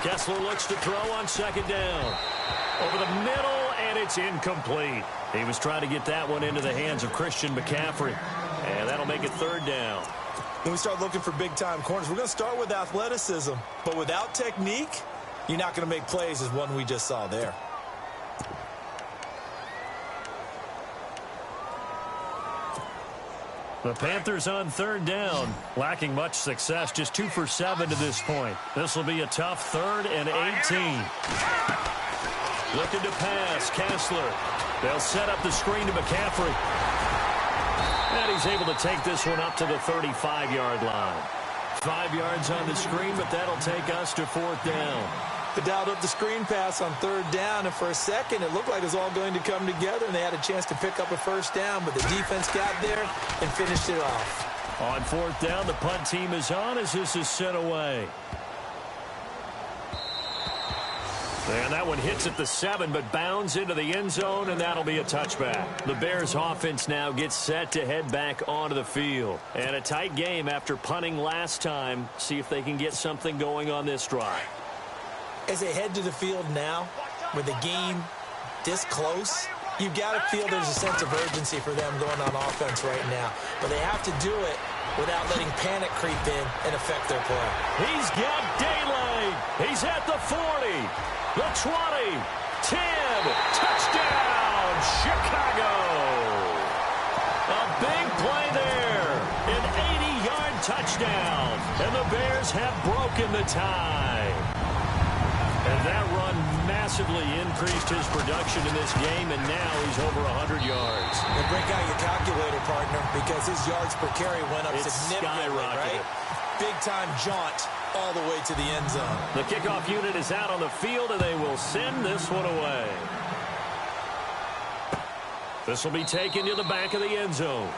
Kessler looks to throw on 2nd down. Over the middle, and it's incomplete. He was trying to get that one into the hands of Christian McCaffrey. And that'll make it 3rd down. When we start looking for big-time corners, we're going to start with athleticism. But without technique, you're not going to make plays as one we just saw there. The Panthers on 3rd down, lacking much success, just 2 for 7 to this point. This will be a tough 3rd and 18. Looking to pass, Kessler. They'll set up the screen to McCaffrey. And he's able to take this one up to the 35-yard line. 5 yards on the screen, but that'll take us to 4th down. They dialed up the screen pass on 3rd down, and for a second, it looked like it was all going to come together, and they had a chance to pick up a 1st down, but the defense got there and finished it off. On 4th down, the punt team is on as this is sent away. And that one hits at the 7, but bounds into the end zone, and that'll be a touchback. The Bears offense now gets set to head back onto the field. And a tight game after punting last time. See if they can get something going on this drive. As they head to the field now, with the game this close, you've got to feel there's a sense of urgency for them going on offense right now. But they have to do it without letting panic creep in and affect their play. He's got daylight. He's at the 40, the 20, 10, touchdown, Chicago. A big play there, an 80-yard touchdown, and the Bears have broken the tie. And that run massively increased his production in this game, and now he's over 100 yards. And break out your calculator, partner, because his yards per carry went up significantly, right? Big-time jaunt all the way to the end zone. The kickoff unit is out on the field, and they will send this one away. This will be taken to the back of the end zone.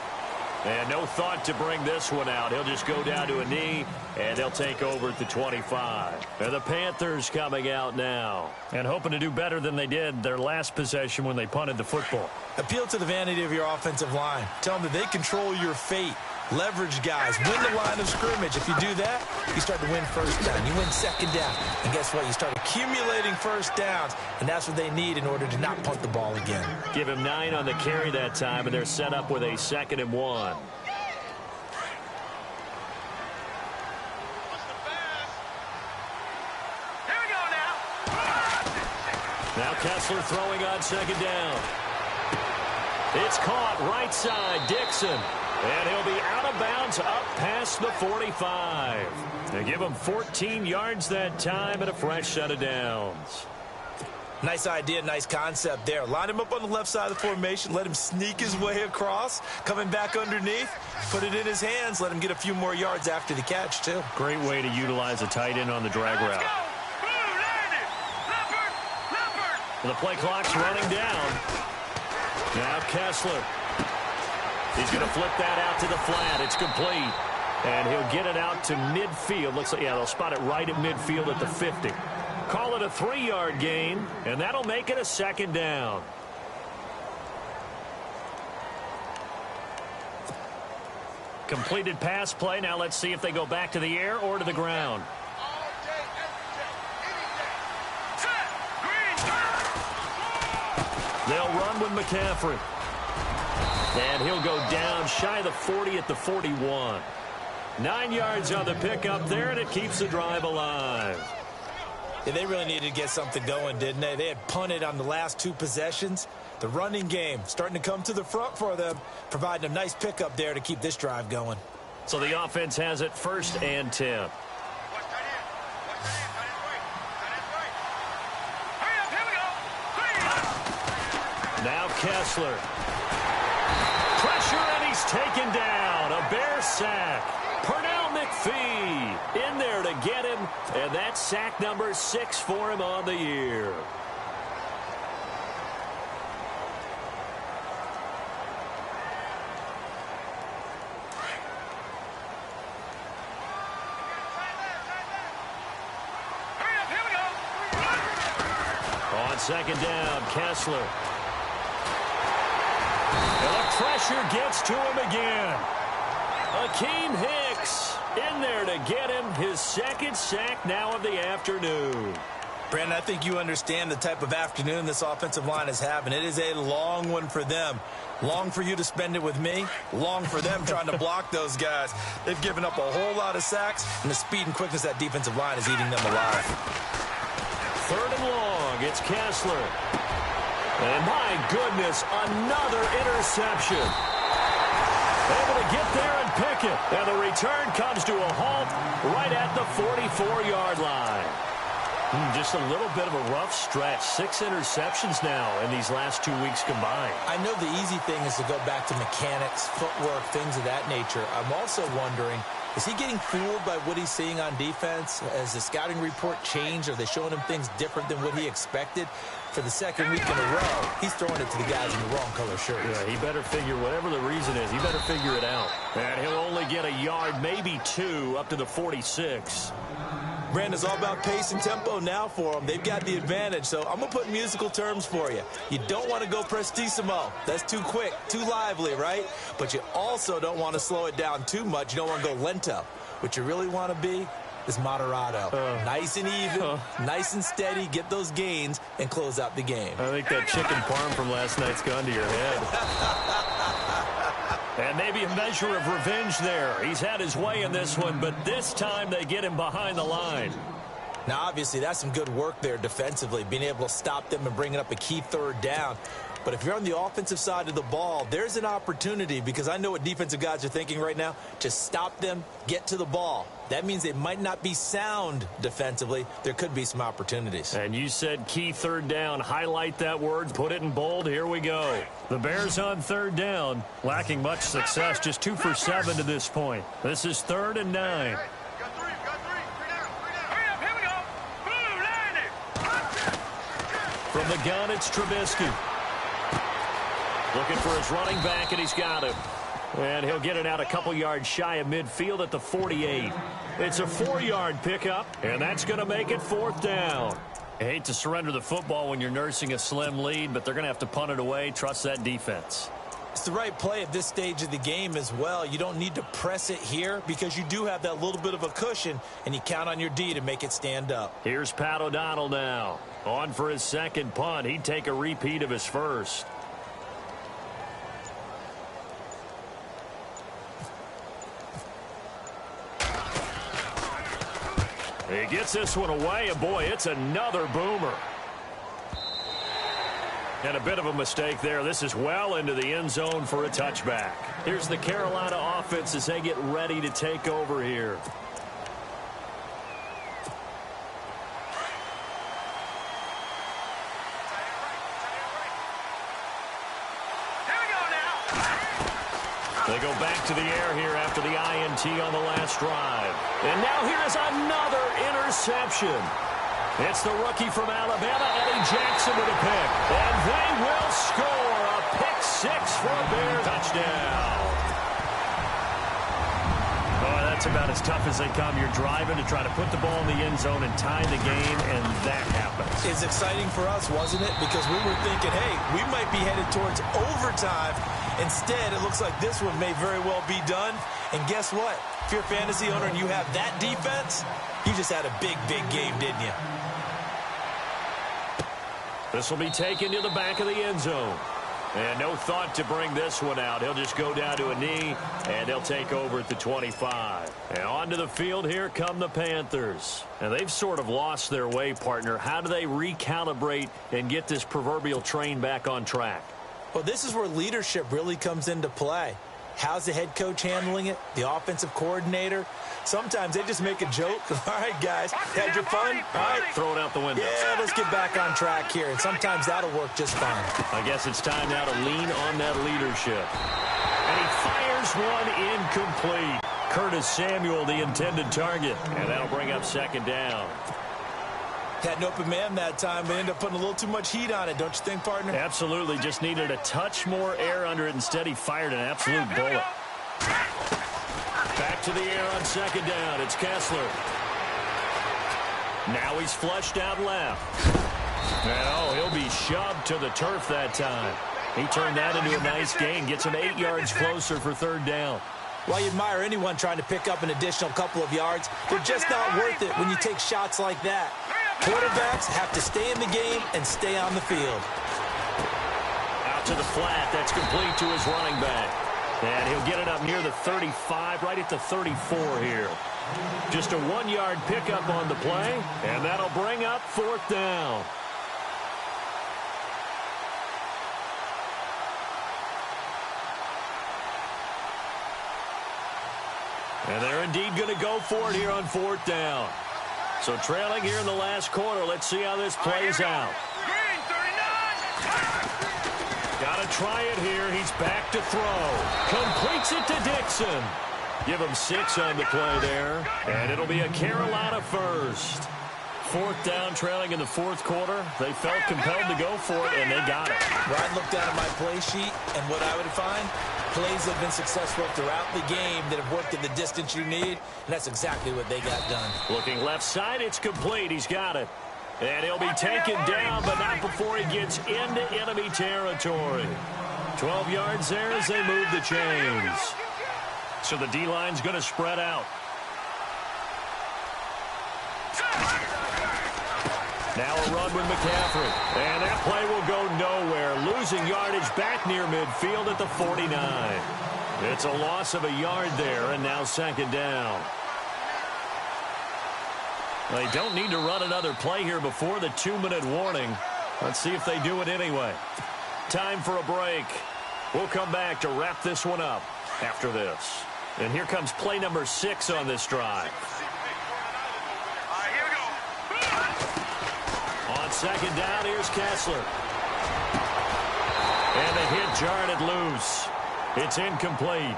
And no thought to bring this one out. He'll just go down to a knee, and they'll take over at the 25. And the Panthers coming out now and hoping to do better than they did their last possession when they punted the football. Appeal to the vanity of your offensive line. Tell them that they control your fate. Leverage guys. Win the line of scrimmage. If you do that, you start to win 1st down. You win 2nd down. And guess what? You start accumulating 1st downs, and that's what they need in order to not punt the ball again. Give him 9 on the carry that time, and they're set up with a 2nd and 1. Now Kessler throwing on 2nd down. It's caught right side, Dixon. And he'll be out of bounds up past the 45. They give him 14 yards that time and a fresh set of downs. Nice idea, nice concept there. Line him up on the left side of the formation, let him sneak his way across, coming back underneath, put it in his hands, let him get a few more yards after the catch, too. Great way to utilize a tight end on the drag route. The play clock's running down. Now Kessler. He's going to flip that out to the flat. It's complete. And he'll get it out to midfield. Looks like, yeah, they'll spot it right at midfield at the 50. Call it a 3-yard gain, and that'll make it a 2nd down. Completed pass play. Now let's see if they go back to the air or to the ground. They'll run with McCaffrey. And he'll go down shy of the 40 at the 41. 9 yards on the pickup there, and it keeps the drive alive. Yeah, they really needed to get something going, didn't they? They had punted on the last 2 possessions. The running game starting to come to the front for them, providing a nice pickup there to keep this drive going. So the offense has it 1st and 10. Now Kessler. Pressure, and he's taken down. A Bear sack. Pernell McPhee in there to get him, and that's sack number 6 for him on the year. On 2nd down, Kessler. And the pressure gets to him again. Akeem Hicks in there to get him his 2nd sack now of the afternoon. Brandon, I think you understand the type of afternoon this offensive line is having. It is a long one for them. Long for you to spend it with me. Long for them trying to block those guys. They've given up a whole lot of sacks, and the speed and quickness of that defensive line is eating them alive. 3rd and long. It's Kessler. And my goodness, another interception. Able to get there and pick it. And the return comes to a halt right at the 44-yard line. Just a little bit of a rough stretch. 6 interceptions now in these last 2 weeks combined. I know the easy thing is to go back to mechanics, footwork, things of that nature. I'm also wondering, is he getting fooled by what he's seeing on defense? Has the scouting report changed? Are they showing him things different than what he expected? For the second week in a row, he's throwing it to the guys in the wrong color shirts. Yeah, he better figure, whatever the reason is, he better figure it out. And he'll only get a yard, maybe 2, up to the 46. Brandon, it's all about pace and tempo now for them. They've got the advantage, so I'm going to put musical terms for you. You don't want to go prestissimo. That's too quick, too lively, right? But you also don't want to slow it down too much. You don't want to go lento. What you really want to be is moderato. Nice and even, nice and steady, get those gains, and close out the game. I think that chicken parm from last night's gone to your head. And maybe a measure of revenge there. He's had his way in this one, but this time they get him behind the line. Now, obviously, that's some good work there defensively, being able to stop them and bringing up a key third down. But if you're on the offensive side of the ball, there's an opportunity, because I know what defensive guys are thinking right now. Just stop them, get to the ball. That means they might not be sound defensively. There could be some opportunities. And you said key third down. Highlight that word, put it in bold. Here we go. The Bears on third down, lacking much success, just 2 for 7 to this point. This is 3rd and 9. From the gun, it's Trubisky. Looking for his running back, and he's got him. And he'll get it out a couple yards shy of midfield at the 48. It's a 4-yard pickup, and that's going to make it 4th down. I hate to surrender the football when you're nursing a slim lead, but they're going to have to punt it away. Trust that defense. It's the right play at this stage of the game as well. You don't need to press it here because you do have that little bit of a cushion, and you count on your D to make it stand up. Here's Pat O'Donnell now. On for his second punt. He'd take a repeat of his first. He gets this one away, and boy, it's another boomer. And a bit of a mistake there. This is well into the end zone for a touchback. Here's the Carolina offense as they get ready to take over here. They go back to the air here after the INT on the last drive. And now here is another interception. It's the rookie from Alabama, Eddie Jackson, with a pick. And they will score a pick 6 for a Bears touchdown. Oh, that's about as tough as they come. You're driving to try to put the ball in the end zone and tie the game, and that happens. It's exciting for us, wasn't it? Because we were thinking, hey, we might be headed towards overtime. Instead, it looks like this one may very well be done. And guess what? If you're a fantasy owner and you have that defense, you just had a big, big game, didn't you? This will be taken to the back of the end zone. And no thought to bring this one out. He'll just go down to a knee, and they'll take over at the 25. And onto the field, here come the Panthers. And they've sort of lost their way, partner. How do they recalibrate and get this proverbial train back on track? Well, this is where leadership really comes into play. How's the head coach handling it? The offensive coordinator? Sometimes they just make a joke. All right, guys, had your fun? All right. Throw it out the window. Yeah, let's get back on track here. And sometimes that'll work just fine. I guess it's time now to lean on that leadership. And he fires one incomplete. Curtis Samuel, the intended target. And that'll bring up 2nd down. Had an open man that time, but ended up putting a little too much heat on it, don't you think, partner? Absolutely. Just needed a touch more air under it. Instead, he fired an absolute bullet. Back to the air on 2nd down. It's Kessler. Now he's flushed out left. And, oh, he'll be shoved to the turf that time. He turned that into a nice gain. Gets him 8 yards closer for 3rd down. Well, you admire anyone trying to pick up an additional couple of yards. They're just not worth it when you take shots like that. Quarterbacks have to stay in the game and stay on the field. Out to the flat. That's complete to his running back. And he'll get it up near the 35, right at the 34 here. Just a 1-yard pickup on the play, and that'll bring up 4th down. And they're indeed going to go for it here on 4th down. So trailing here in the last quarter. Let's see how this plays out. Green, 39. Got to try it here. He's back to throw. Completes it to Dixon. Give him 6 on the play there. And it'll be a Carolina first. 4th down, trailing in the 4th quarter. They felt compelled to go for it, and they got it. Well, I looked down at my play sheet, and what I would find, plays have been successful throughout the game that have worked at the distance you need, and that's exactly what they got done. Looking left side, it's complete. He's got it. And he'll be taken down, but not before he gets into enemy territory. 12 yards there as they move the chains. So the D-line's going to spread out. Now a run with McCaffrey. And that play will go nowhere. Losing yardage back near midfield at the 49. It's a loss of a yard there, and now 2nd down. They don't need to run another play here before the 2-minute warning. Let's see if they do it anyway. Time for a break. We'll come back to wrap this one up after this. And here comes play number 6 on this drive. On 2nd down, here's Kessler. And the hit jarred it loose. It's incomplete.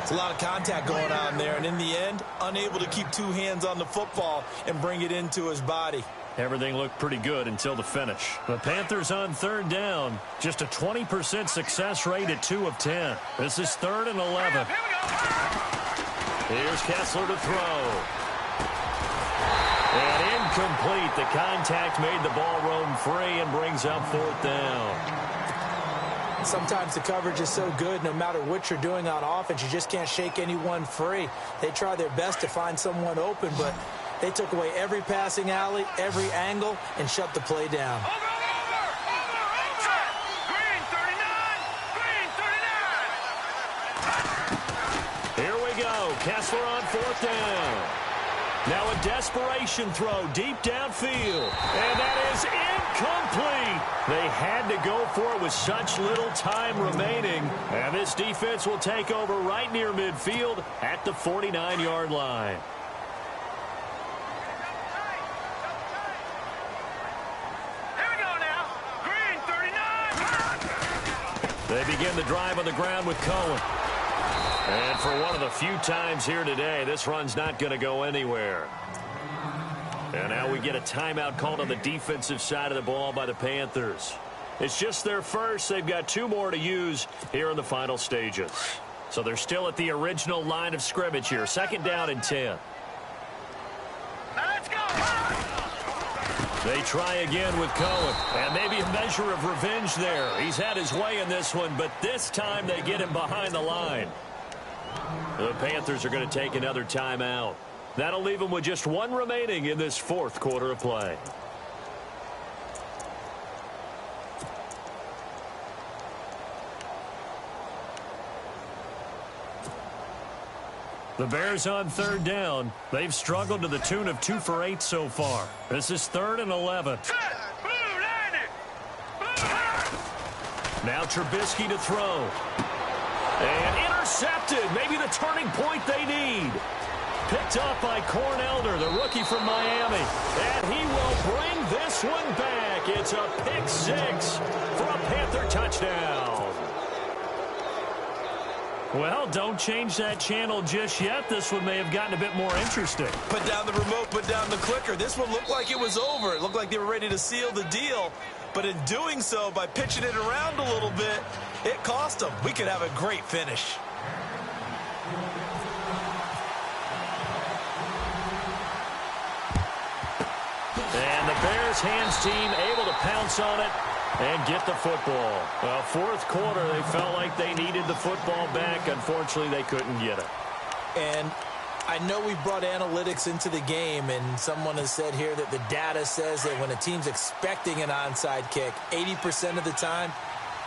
It's a lot of contact going on there, and in the end, unable to keep 2 hands on the football and bring it into his body. Everything looked pretty good until the finish. The Panthers on 3rd down. Just a 20% success rate at 2 of 10. This is 3rd and 11. Here's Kessler to throw. And incomplete. The contact made the ball roam free and brings up 4th down. Sometimes the coverage is so good, no matter what you're doing on offense, you just can't shake anyone free. They try their best to find someone open, but they took away every passing alley, every angle, and shut the play down. Green, 39. Green, 39. Here we go. Kessler on 4th down. Now a desperation throw deep downfield. And that is incomplete. They had to go for it with such little time remaining. And this defense will take over right near midfield at the 49-yard line. Here we go now. Green, 39. They begin the drive on the ground with Cohen. And for one of the few times here today, this run's not going to go anywhere. And now we get a timeout called on the defensive side of the ball by the Panthers. It's just their first. They've got 2 more to use here in the final stages. So they're still at the original line of scrimmage here. 2nd down and 10. Now let's go. They try again with Cohen. And maybe a measure of revenge there. He's had his way in this one, but this time they get him behind the line. The Panthers are going to take another timeout. That'll leave them with just 1 remaining in this 4th quarter of play. The Bears on 3rd down. They've struggled to the tune of 2 for 8 so far. This is 3rd and 11. Blue, line it. Now Trubisky to throw. And intercepted. Maybe the turning point they need. Picked up by Cornelder, the rookie from Miami. And he will bring this one back. It's a pick 6 for a Panther touchdown. Well, don't change that channel just yet. This one may have gotten a bit more interesting. Put down the remote, put down the clicker. This one looked like it was over. It looked like they were ready to seal the deal. But in doing so, by pitching it around a little bit, it cost them. We could have a great finish. And the Bears hands team able to pounce on it and get the football. Well, 4th quarter, they felt like they needed the football back. Unfortunately, they couldn't get it. And I know we brought analytics into the game, and someone has said here that the data says that when a team's expecting an onside kick, 80% of the time,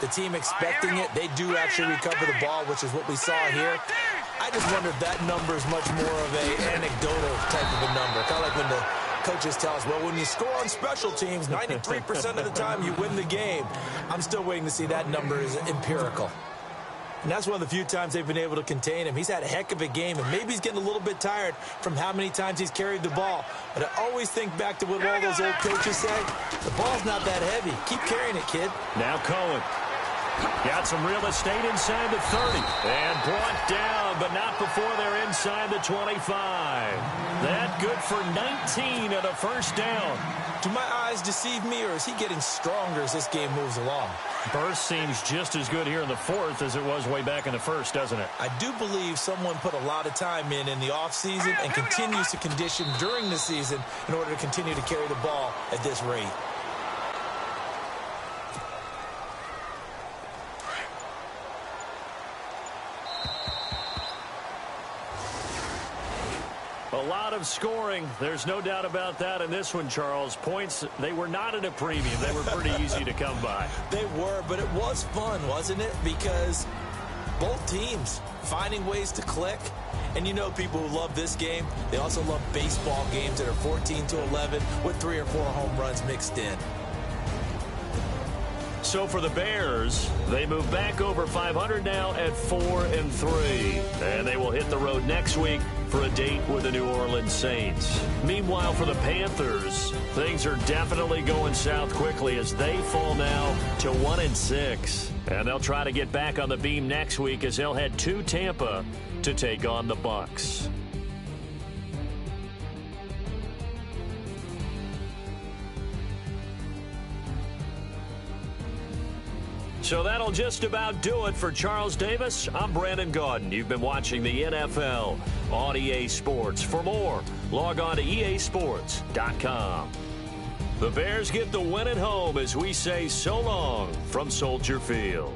the team expecting it, they do actually recover the ball, which is what we saw here. I just wonder if that number is much more of an anecdotal type of a number. Kind of like when the coaches tell us, well, when you score on special teams, 93% of the time you win the game. I'm still waiting to see that number is empirical. And that's one of the few times they've been able to contain him. He's had a heck of a game, and maybe he's getting a little bit tired from how many times he's carried the ball. But I always think back to what all those old coaches say. The ball's not that heavy. Keep carrying it, kid. Now Cohen. Got some real estate inside the 30. And brought down, but not before they're inside the 25. That good for 19 and a first down. Do my eyes deceive me, or is he getting stronger as this game moves along? Burst seems just as good here in the fourth as it was way back in the first, doesn't it? I do believe someone put a lot of time in the offseason and continues to condition during the season in order to continue to carry the ball at this rate. A lot of scoring. There's no doubt about that in this one, Charles. Points, they were not at a premium. They were pretty easy to come by. They were, but it was fun, wasn't it? Because both teams finding ways to click. And you know people who love this game, they also love baseball games that are 14-11 with 3 or 4 home runs mixed in. So for the Bears, they move back over 500 now at 4-3. And they will hit the road next week for a date with the New Orleans Saints. Meanwhile, for the Panthers, things are definitely going south quickly as they fall now to 1-6. And they'll try to get back on the beam next week as they'll head to Tampa to take on the Bucs. So that'll just about do it for Charles Davis. I'm Brandon Gaudin. You've been watching the NFL on EA Sports. For more, log on to easports.com. The Bears get the win at home as we say so long from Soldier Field.